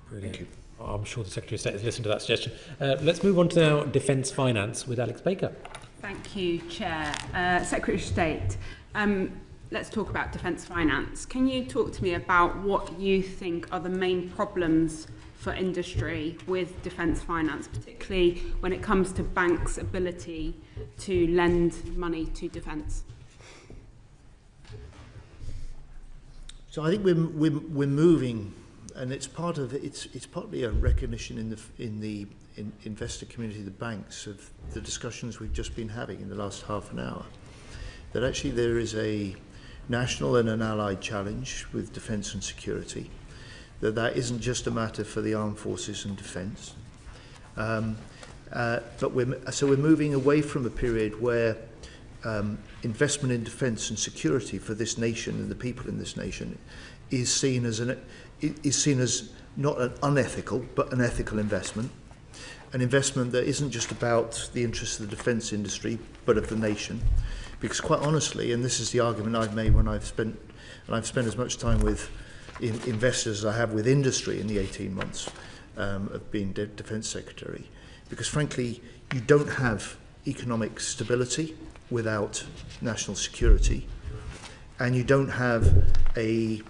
Brilliant. Thank you. I'm sure the Secretary of State has listened to that suggestion. Let's move on to now defence finance with Alex Baker. Thank you, Chair. Secretary of State, let's talk about defence finance. Can you talk to me about what you think are the main problems for industry with defence finance, particularly when it comes to banks' ability to lend money to defence? So I think we're moving, and it's partly a recognition in the investor community, the banks, of the discussions we've just been having in the last half an hour, that actually there is a national and an allied challenge with defence and security, that isn't just a matter for the armed forces and defence. But we're moving away from a period where investment in defence and security for this nation and the people in this nation is seen as not an unethical but an ethical investment, an investment that isn't just about the interests of the defence industry but of the nation. Because quite honestly, and this is the argument I've made when I've spent as much time with investors as I have with industry in the 18 months of being Defence Secretary, because frankly you don't have economic stability without national security, and you don't have a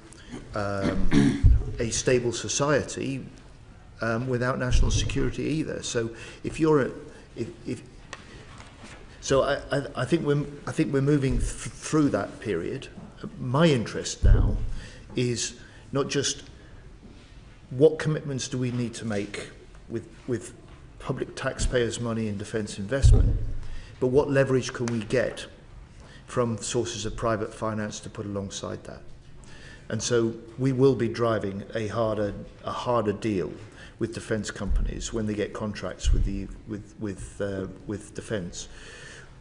stable society without national security either. So I think we're moving through that period. My interest now is not just what commitments do we need to make with public taxpayers' money in defence investment, but what leverage can we get from sources of private finance to put alongside that. And so we will be driving a harder deal with defence companies when they get contracts with defence.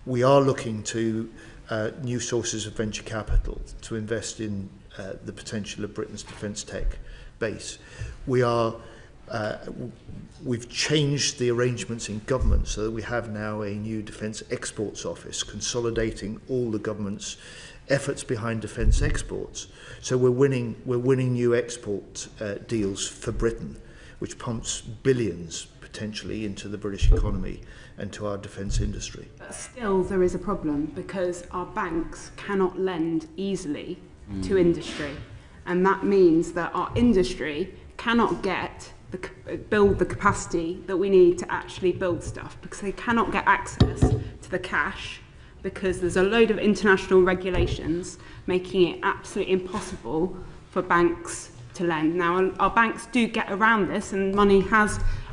We are looking to new sources of venture capital to invest in the potential of Britain's defence tech base. We've changed the arrangements in government so that we have now a new Defence Exports Office consolidating all the government's efforts behind defence exports. So we're winning new export deals for Britain, which pumps billions potentially into the British economy and to our defence industry. But still there is a problem because our banks cannot lend easily to industry, and that means that our industry cannot build the capacity that we need to actually build stuff, because they cannot get access to the cash because there's a load of international regulations making it absolutely impossible for banks to lend. Now, our banks do get around this, and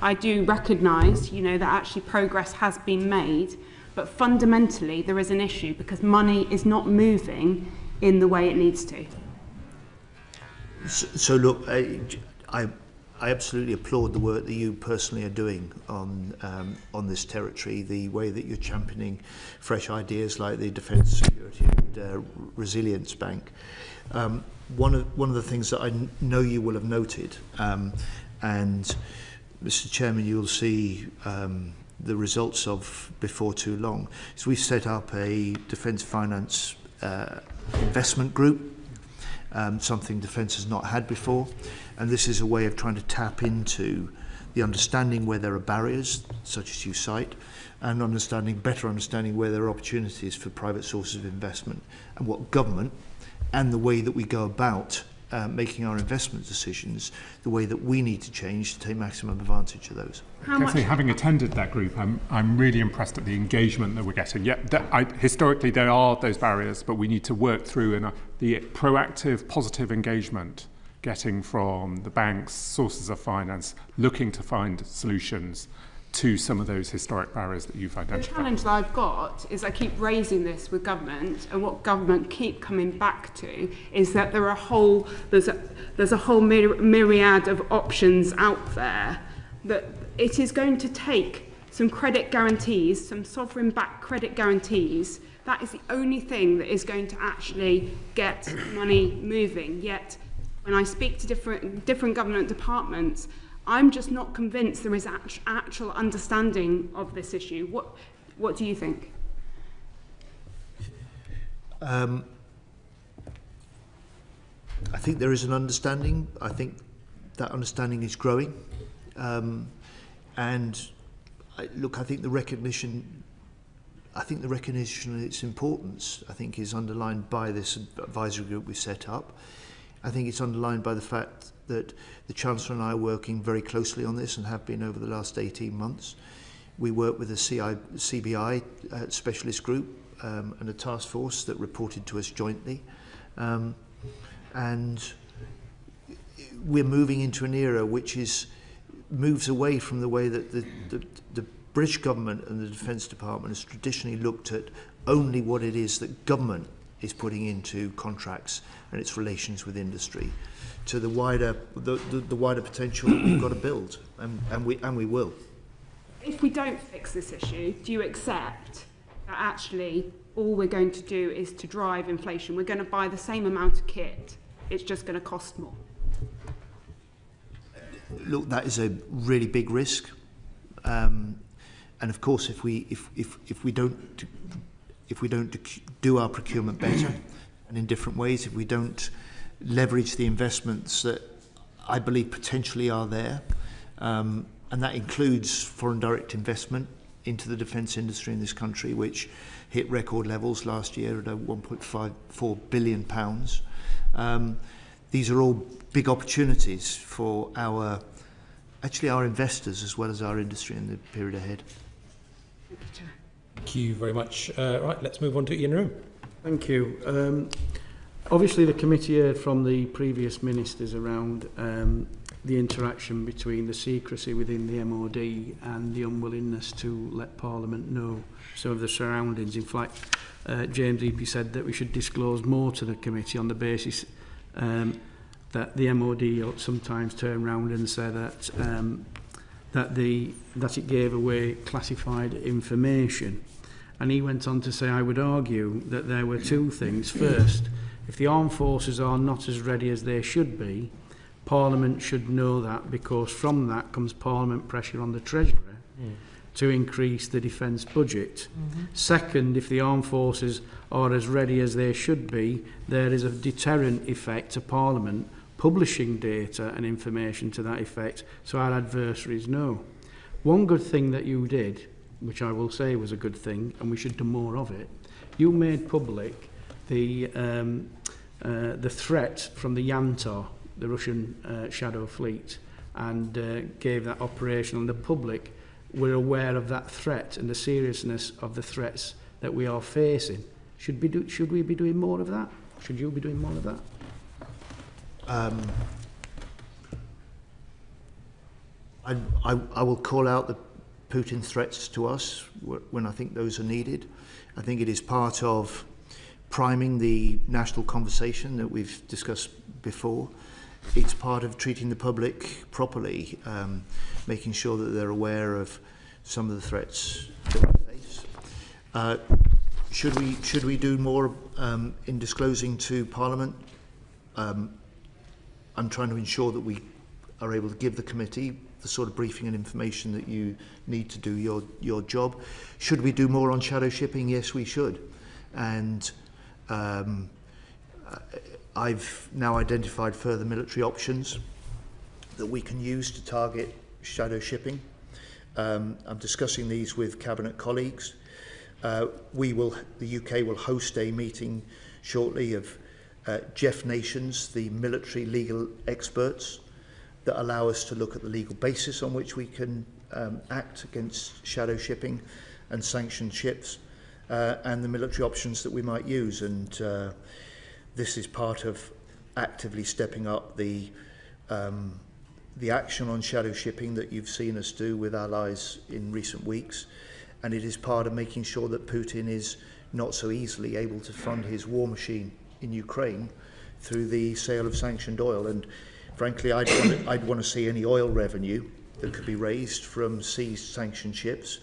I do recognise, that actually progress has been made, but fundamentally there is an issue because money is not moving in the way it needs to. So look, I absolutely applaud the work that you personally are doing on this territory, the way that you're championing fresh ideas like the Defence Security and Resilience Bank. One of the things that I know you will have noted, and Mr. Chairman, you'll see the results of before too long, is we've set up a defence finance investment group, something Defence has not had before, and this is a way of trying to tap into the understanding where there are barriers, such as you cite, and better understanding where there are opportunities for private sources of investment, and what government and the way that we go about making our investment decisions, the way that we need to change to take maximum advantage of those. Having attended that group, I'm really impressed at the engagement that we're getting. Historically there are those barriers, but we need to work through the proactive, positive engagement getting from the banks, sources of finance, looking to find solutions to some of those historic barriers that you've identified. The challenge that I've got is I keep raising this with government, and what government keep coming back to is that there's a whole myriad of options out there, that it is going to take some credit guarantees, some sovereign-backed credit guarantees. That is the only thing that is going to actually get money moving. Yet, when I speak to different government departments, I'm just not convinced there is actual understanding of this issue. What do you think? I think there is an understanding. I think that understanding is growing. And I think the recognition of its importance, is underlined by this advisory group we set up. I think it's underlined by the fact that the Chancellor and I are working very closely on this and have been over the last 18 months. We work with a CBI specialist group and a task force that reported to us jointly. And we're moving into an era which moves away from the way that the British government and the Defence Department has traditionally looked at only what it is that government is putting into contracts and its relations with industry, to the wider potential that we've got to build, and we will. If we don't fix this issue, do you accept that actually all we're going to do is to drive inflation? We're going to buy the same amount of kit, it's just going to cost more. Look, that is a really big risk, and of course, if we don't do our procurement better and in different ways, if we don't leverage the investments that I believe potentially are there, and that includes foreign direct investment into the defence industry in this country, which hit record levels last year at £1.54 billion. These are all big opportunities for our investors as well as our industry in the period ahead. Thank you very much. Right, let's move on to Ian Room. Thank you. Obviously, the committee heard from the previous ministers around the interaction between the secrecy within the MOD and the unwillingness to let Parliament know some of the surroundings. In fact, James Eapie said that we should disclose more to the committee on the basis that the MOD sometimes turn around and say that it gave away classified information. And he went on to say, I would argue that there were two things. First, if the armed forces are not as ready as they should be, Parliament should know that, because from that comes Parliament pressure on the Treasury to increase the defence budget. Second, if the armed forces are as ready as they should be, there is a deterrent effect to Parliament publishing data and information to that effect, so our adversaries know. One good thing that you did, which I will say was a good thing, and we should do more of it, you made public the threat from the Yantar, the Russian shadow fleet, and gave that operation, and the public were aware of that threat and the seriousness of the threats that we are facing. Should we be doing more of that? Should you be doing more of that? I will call out the Putin threats to us when I think those are needed. I think it is part of priming the national conversation that we've discussed before. It's part of treating the public properly, making sure that they're aware of some of the threats that we face. Should we do more in disclosing to Parliament? I'm trying to ensure that we are able to give the committee the sort of briefing and information that you need to do your job. Should we do more on shadow shipping? Yes, we should. And I've now identified further military options that we can use to target shadow shipping. I'm discussing these with Cabinet colleagues. The UK will host a meeting shortly of Jeff Nations, the military legal experts, that allow us to look at the legal basis on which we can act against shadow shipping and sanctioned ships, and the military options that we might use. And this is part of actively stepping up the action on shadow shipping that you've seen us do with allies in recent weeks. And it is part of making sure that Putin is not so easily able to fund his war machine in Ukraine through the sale of sanctioned oil. And frankly, I'd want to see any oil revenue that could be raised from seized sanctioned ships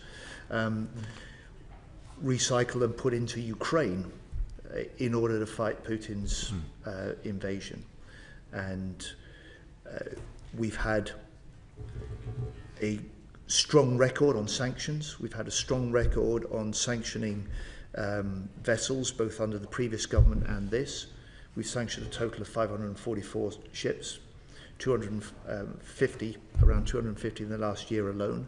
recycled and put into Ukraine in order to fight Putin's invasion. And we've had a strong record on sanctions. We've had a strong record on sanctioning vessels, both under the previous government and this. We've sanctioned a total of 544 ships, around 250 in the last year alone.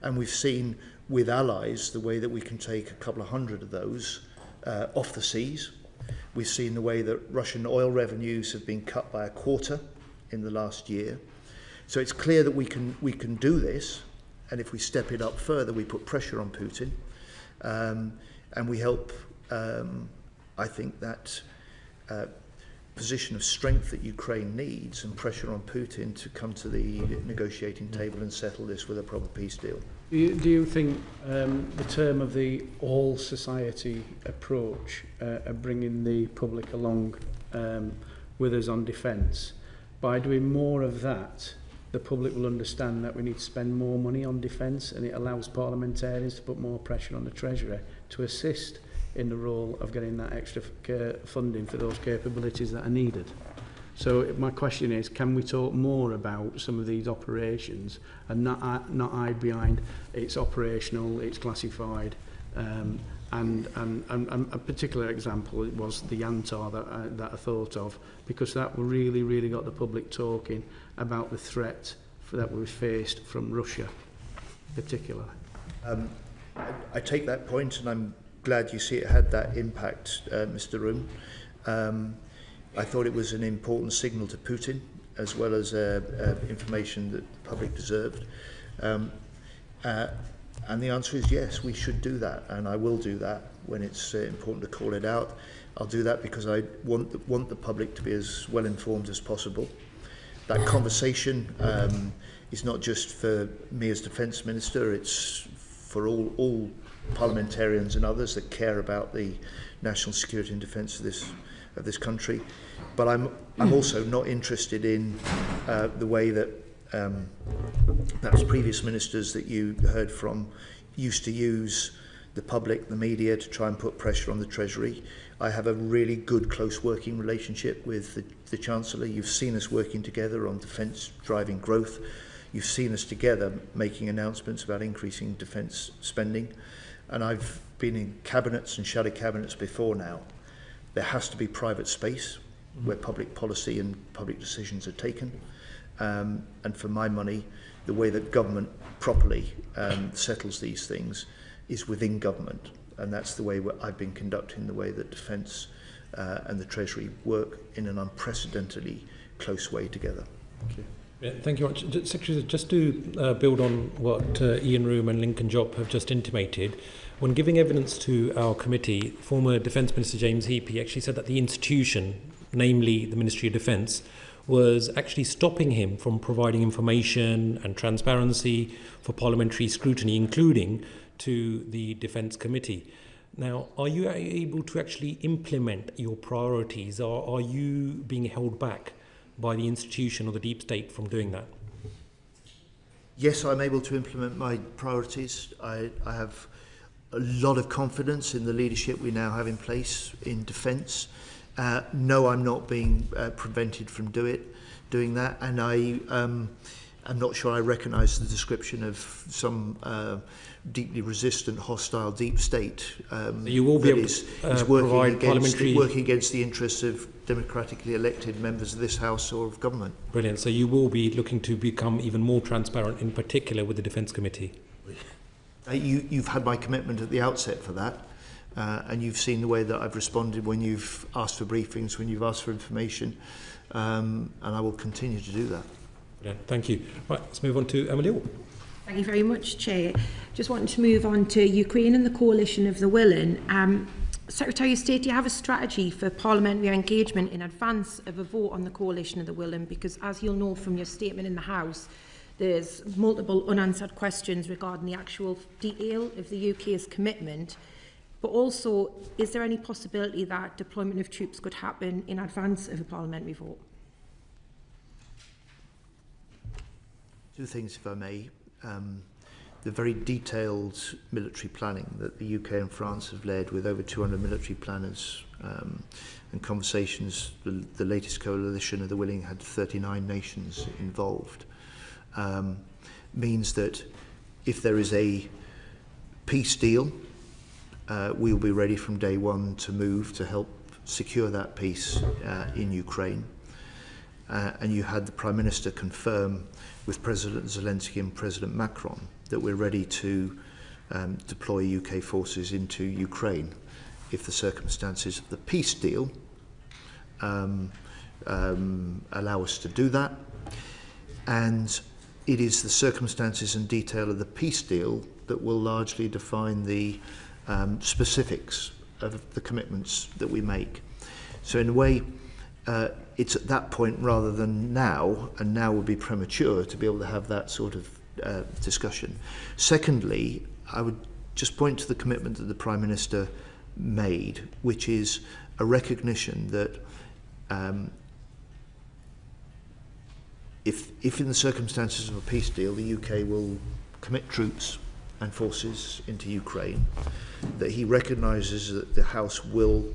And we've seen with allies the way that we can take a couple of hundred of those off the seas. We've seen the way that Russian oil revenues have been cut by a quarter in the last year. So it's clear that we can do this, and if we step it up further, we put pressure on Putin, and we help. I think that position of strength that Ukraine needs and pressure on Putin to come to the negotiating table and settle this with a proper peace deal. Do you think the term of the all society approach of bringing the public along with us on defence, by doing more of that, the public will understand that we need to spend more money on defence, and it allows parliamentarians to put more pressure on the Treasury to assist in the role of getting that extra funding for those capabilities that are needed? So my question is, can we talk more about some of these operations and not hide behind it's operational, it's classified, and a particular example was the Yantar that I thought of, because that really got the public talking about the threat that we faced from Russia, particularly. I take that point, and I'm glad you see it had that impact, Mr. Room. I thought it was an important signal to Putin, as well as information that the public deserved. And the answer is yes, we should do that, and I will do that when it's important to call it out. I'll do that because I want the public to be as well informed as possible. That conversation is not just for me as Defence Minister, it's for all parliamentarians and others that care about the national security and defence of this country. But I'm also not interested in the way that perhaps previous ministers that you heard from used to use the public, the media, to try and put pressure on the Treasury. I have a really good, close working relationship with the Chancellor. You've seen us working together on defence driving growth. You've seen us together making announcements about increasing defence spending. And I've been in cabinets and shadow cabinets before now. There has to be private space where public policy and public decisions are taken. And for my money, the way that government properly settles these things is within government. And that's the way I've been conducting the way that Defence and the Treasury work in an unprecedentedly close way together. Thank you. Yeah, thank you very much. Secretary, just to build on what Ian Room and Lincoln Jopp have just intimated, when giving evidence to our committee, former Defence Minister James Heappey actually said that the institution, namely the Ministry of Defence, was actually stopping him from providing information and transparency for parliamentary scrutiny, including to the Defence Committee. Now, are you able to actually implement your priorities, or are you being held back by the institution or the deep state from doing that? Yes, I'm able to implement my priorities. I have a lot of confidence in the leadership we now have in place in defence. No, I'm not being prevented from doing that, and I'm not sure I recognise the description of some deeply resistant, hostile deep state. You will be able to working against the interests of democratically elected members of this House or of government. Brilliant. So you will be looking to become even more transparent, in particular with the Defence Committee. You've had my commitment at the outset for that. And you've seen the way that I've responded when you've asked for briefings, when you've asked for information, and I will continue to do that. Yeah, thank you. Right, let's move on to Emily Orr. Thank you very much, Chair. Just wanting to move on to Ukraine and the coalition of the willing. Secretary of State, do you have a strategy for parliamentary engagement in advance of a vote on the coalition of the willing? Because as you'll know from your statement in the House, there's multiple unanswered questions regarding the actual detail of the UK's commitment. But also, is there any possibility that deployment of troops could happen in advance of a parliamentary vote? Two things, if I may. The very detailed military planning that the UK and France have led, with over 200 military planners and conversations. The latest coalition of the willing had 39 nations involved. Means that if there is a peace deal, we will be ready from day one to move to help secure that peace in Ukraine. And you had the Prime Minister confirm with President Zelensky and President Macron that we're ready to deploy UK forces into Ukraine if the circumstances of the peace deal allow us to do that. And it is the circumstances and detail of the peace deal that will largely define the specifics of the commitments that we make. So in a way, it's at that point rather than now, and now would be premature to be able to have that sort of discussion. Secondly, I would just point to the commitment that the Prime Minister made, which is a recognition that if in the circumstances of a peace deal, the UK will commit troops and forces into Ukraine, that he recognises that the House will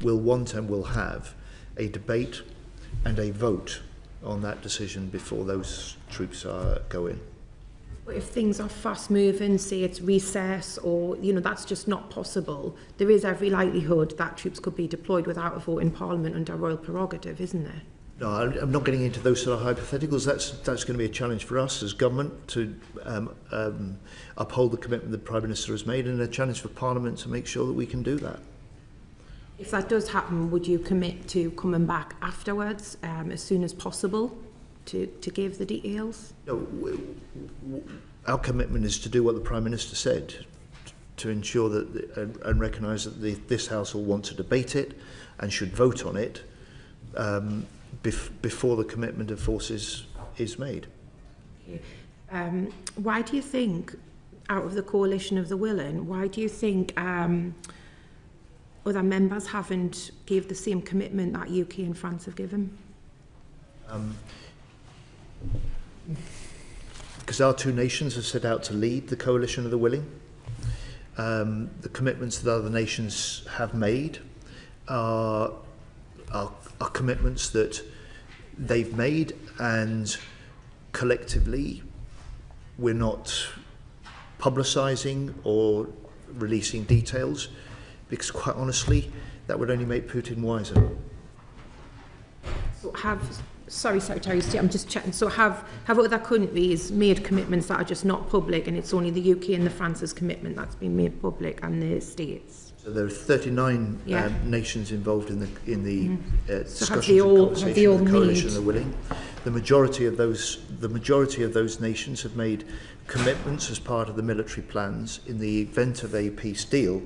want and will have a debate and a vote on that decision before those troops go in. But if things are fast moving, say it's recess, or that's just not possible, there is every likelihood that troops could be deployed without a vote in Parliament under royal prerogative, isn't there? No, I'm not getting into those sort of hypotheticals. That's going to be a challenge for us as government to uphold the commitment the Prime Minister has made, and a challenge for Parliament to make sure that we can do that. If that does happen, would you commit to coming back afterwards, as soon as possible, to give the details? No, our commitment is to do what the Prime Minister said, to ensure that and recognise that this House will want to debate it and should vote on it before the commitment of forces is made. Why do you think, out of the coalition of the willing, why do you think other members haven't gave the same commitment that UK and France have given? Because our two nations have set out to lead the coalition of the willing. The commitments that other nations have made are commitments that they've made, and collectively we're not publicising or releasing details, because quite honestly that would only make Putin wiser. So sorry, Secretary of State, I'm just checking. So have other countries made commitments that are just not public, and it's only the UK and the France's commitment that's been made public, and the States? So there are 39 nations involved in the discussions and conversations of the coalition of the willing. The majority of those nations have made commitments as part of the military plans in the event of a peace deal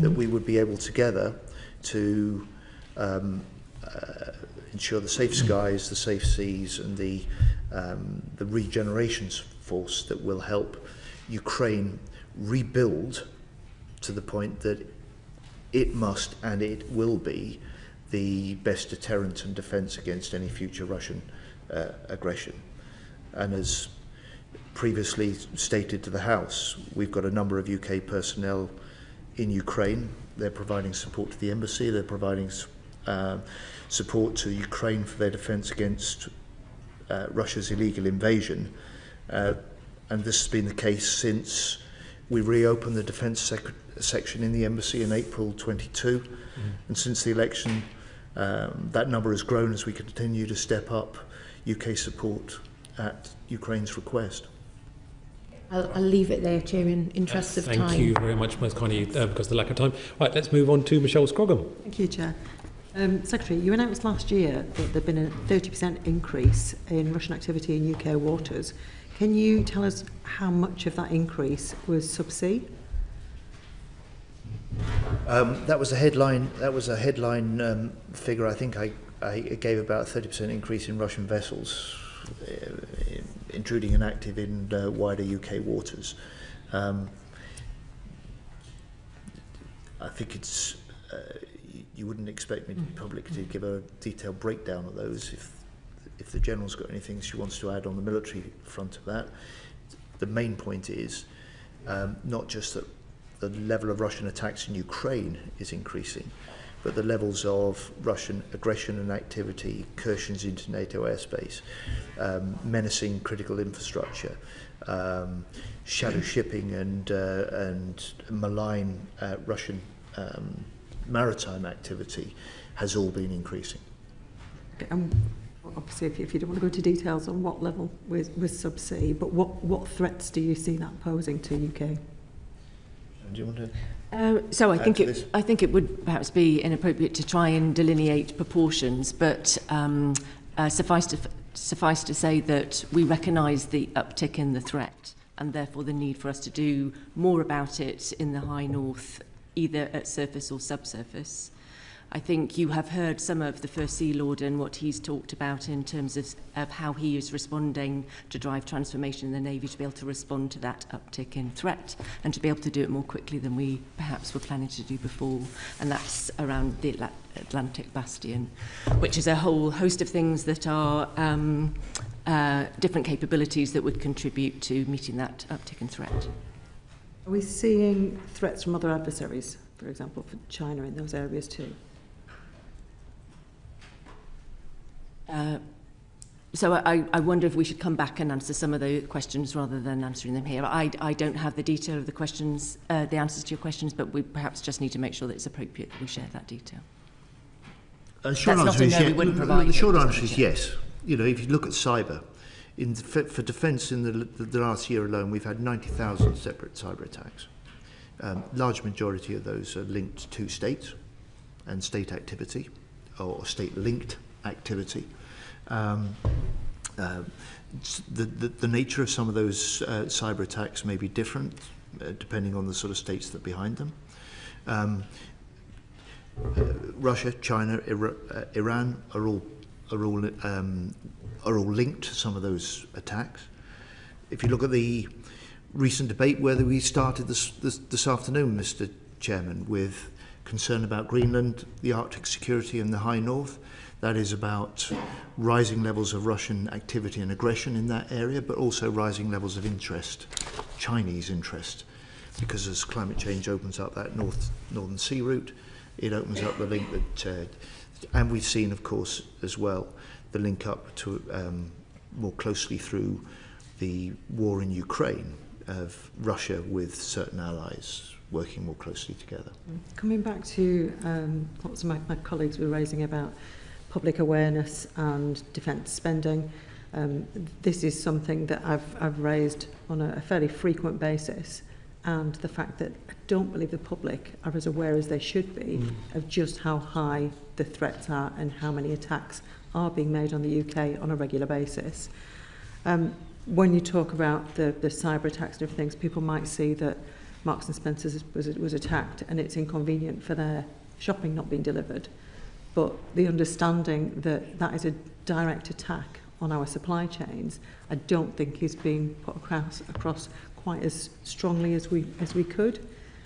that we would be able together to ensure the safe skies, the safe seas, and the regeneration force that will help Ukraine rebuild to the point that it must and it will be the best deterrent and defence against any future Russian aggression. And as previously stated to the House, we've got a number of UK personnel in Ukraine. They're providing support to the embassy, they're providing support to Ukraine for their defence against Russia's illegal invasion. And this has been the case since we reopened the Defence section in the embassy in April 22. And since the election, that number has grown as we continue to step up UK support at Ukraine's request. I'll leave it there, Chair, in interest of time. Thank you very much, most kindly, because of the lack of time. Right, let's move on to Michelle Scroggum. Thank you, Chair. Secretary, you announced last year that there'd been a 30% increase in Russian activity in UK waters. Can you tell us how much of that increase was subsea? That was a headline. Figure. I think I gave about a 30% increase in Russian vessels intruding and active in wider UK waters. I think it's. You wouldn't expect me to be public to give a detailed breakdown of those. If the General's got anything she wants to add on the military front of that, the main point is not just that the level of Russian attacks in Ukraine is increasing, but the levels of Russian aggression and activity, incursions into NATO airspace, menacing critical infrastructure, shadow shipping and malign Russian maritime activity has all been increasing. Okay, obviously, if you don't want to go into details on what level with subsea, but what threats do you see that posing to UK? Do you want to? So I think it would perhaps be inappropriate to try and delineate proportions, but suffice to say that we recognise the uptick in the threat, and therefore the need for us to do more about it in the high north, either at surface or subsurface. I think you have heard some of the First Sea Lord and what he's talked about in terms of how he is responding to drive transformation in the Navy to be able to respond to that uptick in threat and to be able to do it more quickly than we perhaps were planning to do before. And that's around the Atlantic Bastion, which is a whole host of things that are different capabilities that would contribute to meeting that uptick in threat. Are we seeing threats from other adversaries, for example, for China in those areas too? So I wonder if we should come back and answer some of the questions rather than answering them here. I don't have the detail of the questions, the answers to your questions, but we perhaps just need to make sure that it's appropriate that we share that detail. That's not a no, we wouldn't provide. The short answer is yes. You know, if you look at cyber, for defence in the last year alone, we've had 90,000 separate cyber attacks. Large majority of those are linked to states and state activity, or state-linked activity. The nature of some of those cyber attacks may be different depending on the sort of states that are behind them. Russia, China, Iran are all linked to some of those attacks. If you look at the recent debate whether we started this afternoon, Mr. Chairman, with concern about Greenland, the Arctic security and the High North, that is about rising levels of Russian activity and aggression in that area, but also rising levels of interest, Chinese interest, because as climate change opens up that northern sea route, it opens up the link that, and we've seen, of course, as well, the link up to more closely through the war in Ukraine of Russia with certain allies working more closely together. Coming back to what some of my colleagues were raising about public awareness and defence spending, this is something that I've raised on a fairly frequent basis, and the fact that I don't believe the public are as aware as they should be of just how high the threats are and how many attacks are being made on the UK on a regular basis. When you talk about the cyber attacks and everything, people might see that Marks and Spencer's was attacked and it's inconvenient for their shopping not being delivered. But the understanding that that is a direct attack on our supply chains, I don't think is being put across quite as strongly as we could.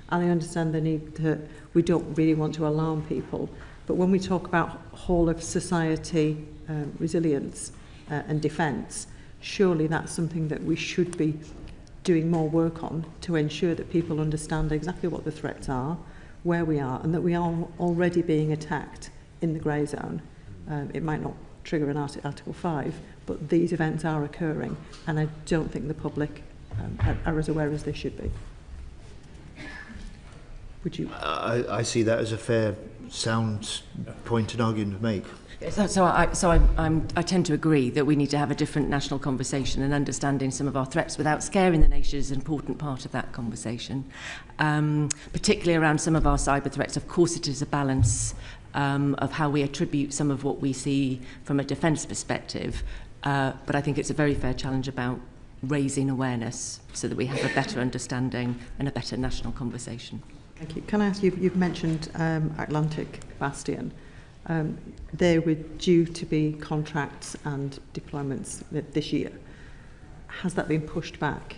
And I understand the need that we don't really want to alarm people. But when we talk about whole of society resilience and defence, surely that's something that we should be doing more work on to ensure that people understand exactly what the threats are, where we are, and that we are already being attacked in the grey zone. It might not trigger an Article 5, but these events are occurring, and I don't think the public are as aware as they should be. Would you? I see that as a fair, sound point and argument to make. So I tend to agree that we need to have a different national conversation, and understanding some of our threats without scaring the nation is an important part of that conversation, particularly around some of our cyber threats. Of course, it is a balance of how we attribute some of what we see from a defence perspective, but I think it's a very fair challenge about raising awareness so that we have a better understanding and a better national conversation. Thank you. Can I ask you, you've mentioned Atlantic Bastion. They were due to be contracts and deployments this year. Has that been pushed back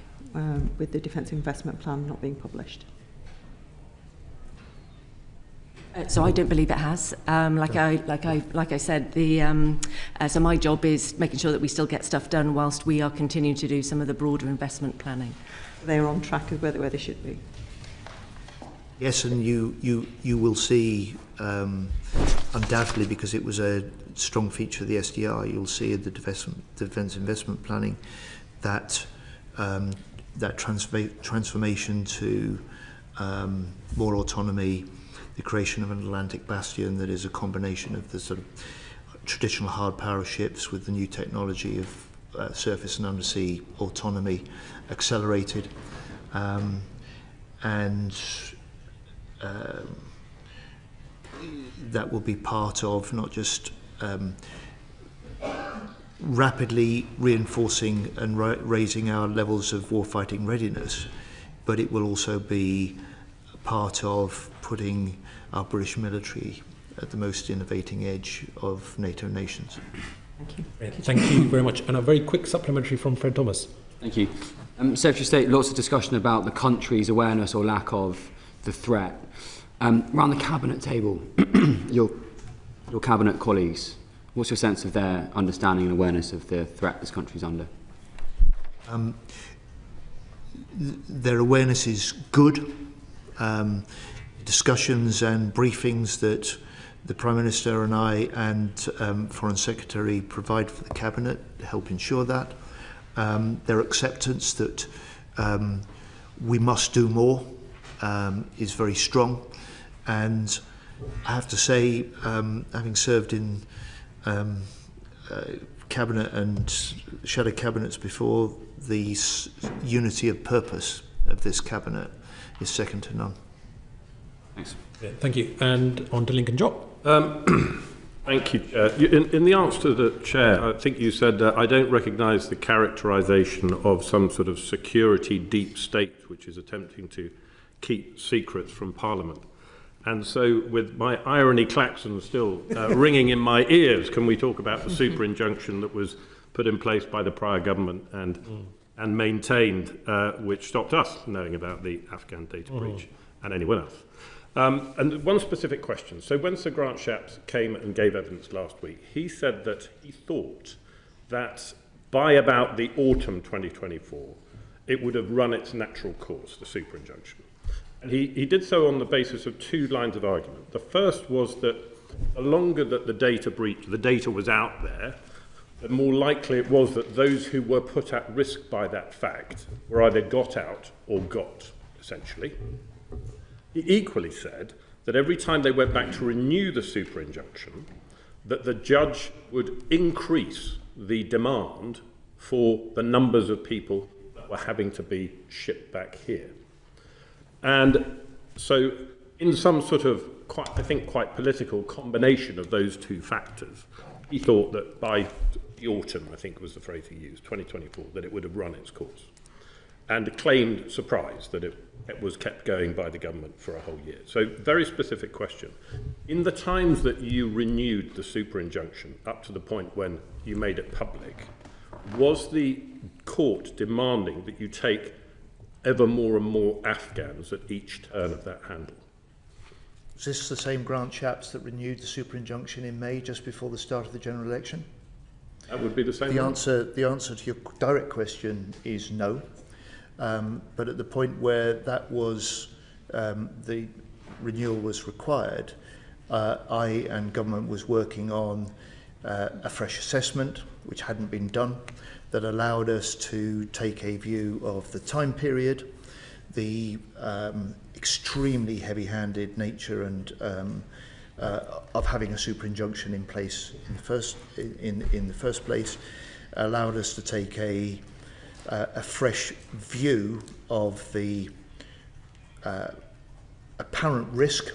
with the Defence Investment Plan not being published? So I don't believe it has. Like I said, so my job is making sure that we still get stuff done whilst we are continuing to do some of the broader investment planning. They're on track with where they should be. Yes, and you will see, undoubtedly, because it was a strong feature of the SDR, you'll see in the defence investment planning that transformation to more autonomy, the creation of an Atlantic Bastion that is a combination of the sort of traditional hard power ships with the new technology of surface and undersea autonomy accelerated, and that will be part of not just rapidly reinforcing and raising our levels of warfighting readiness, but it will also be part of putting our British military at the most innovating edge of NATO nations. Thank you. Thank you very much. And a very quick supplementary from Fred Thomas. Thank you. Secretary of State, lots of discussion about the country's awareness or lack of the threat. Around the cabinet table, your cabinet colleagues, what's your sense of their understanding and awareness of the threat this country's under? Their awareness is good. Discussions and briefings that the Prime Minister and I and Foreign Secretary provide for the Cabinet help ensure that. Their acceptance that we must do more is very strong. And I have to say, having served in Cabinet and shadow cabinets before, the unity of purpose of this Cabinet is second to none. Thanks. Yeah, thank you. And on to Lincoln Job. Thank you, Chair. In the answer to the Chair, I think you said, I don't recognise the characterisation of some sort of security deep state which is attempting to keep secrets from Parliament. And so, with my irony klaxon still ringing in my ears, can we talk about the super injunction that was put in place by the prior government and maintained, which stopped us knowing about the Afghan data breach and anyone else? And one specific question. So when Sir Grant Shapps came and gave evidence last week, he said that he thought that by about the autumn 2024, it would have run its natural course, the super injunction. And he did so on the basis of two lines of argument. The first was that the longer that the data was out there, the more likely it was that those who were put at risk by that fact were either got out or got, essentially. He equally said that every time they went back to renew the super injunction, that the judge would increase the demand for the numbers of people that were having to be shipped back here. And so in some sort of, quite political combination of those two factors, he thought that by the autumn, I think was the phrase he used, 2024, that it would have run its course. And claimed surprise that it was kept going by the government for a whole year. So very specific question. In the times that you renewed the super injunction up to the point when you made it public, was the court demanding that you take ever more and more Afghans at each turn of that handle? Was this the same Grant Shapps that renewed the super injunction in May just before the start of the general election? That would be the same. The answer to your direct question is no. But at the point where that was, the renewal was required, I and government was working on a fresh assessment, which hadn't been done, that allowed us to take a view of the time period, the extremely heavy-handed nature and of having a super injunction in place in the first place, allowed us to take a fresh view of the apparent risk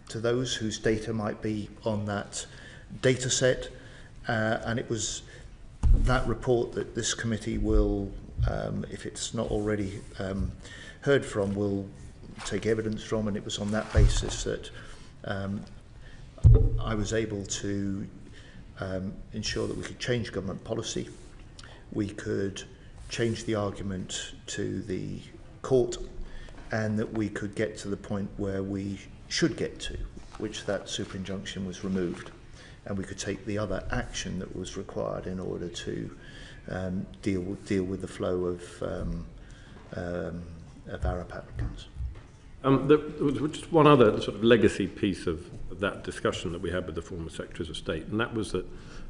to those whose data might be on that data set, and it was that report that this committee will, if it's not already heard from, will take evidence from, and it was on that basis that I was able to ensure that we could change government policy, we could change the argument to the court, and that we could get to the point where we should get to, which that super injunction was removed, and we could take the other action that was required in order to deal with the flow of Arab applicants. There was just one other sort of legacy piece of that discussion that we had with the former Secretaries of State, and that was that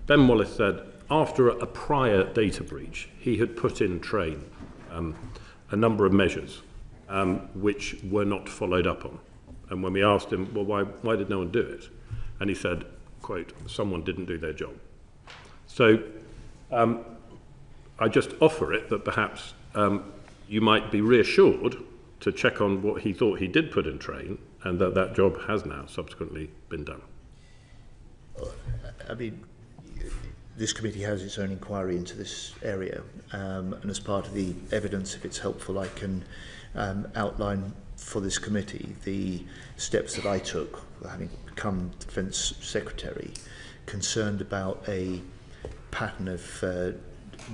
Ben Wallace said after a prior data breach, he had put in train a number of measures which were not followed up on. And when we asked him, well, why did no one do it? And he said, quote, someone didn't do their job. So I just offer it that perhaps you might be reassured to check on what he thought he did put in train, and that job has now subsequently been done. I mean, this committee has its own inquiry into this area, and as part of the evidence, if it's helpful, I can outline for this committee the steps that I took, having become Defence Secretary, concerned about a pattern of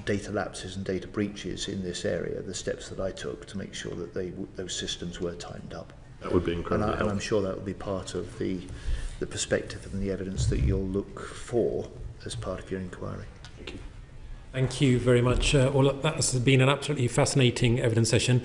data lapses and data breaches in this area, the steps that I took to make sure that those systems were tightened up. That would be incredibly helpful. And I'm sure that will be part of the perspective and the evidence that you'll look for as part of your inquiry. Thank you. Thank you very much. Well, that has been an absolutely fascinating evidence session.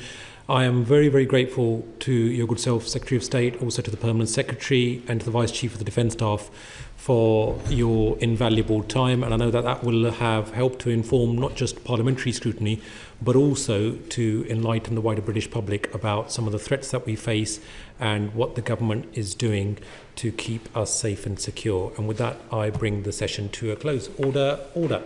I am very, very grateful to your good self, Secretary of State, also to the Permanent Secretary and to the Vice Chief of the Defence Staff for your invaluable time. And I know that that will have helped to inform not just parliamentary scrutiny, but also to enlighten the wider British public about some of the threats that we face and what the government is doing to keep us safe and secure. And with that, I bring the session to a close. Order, order.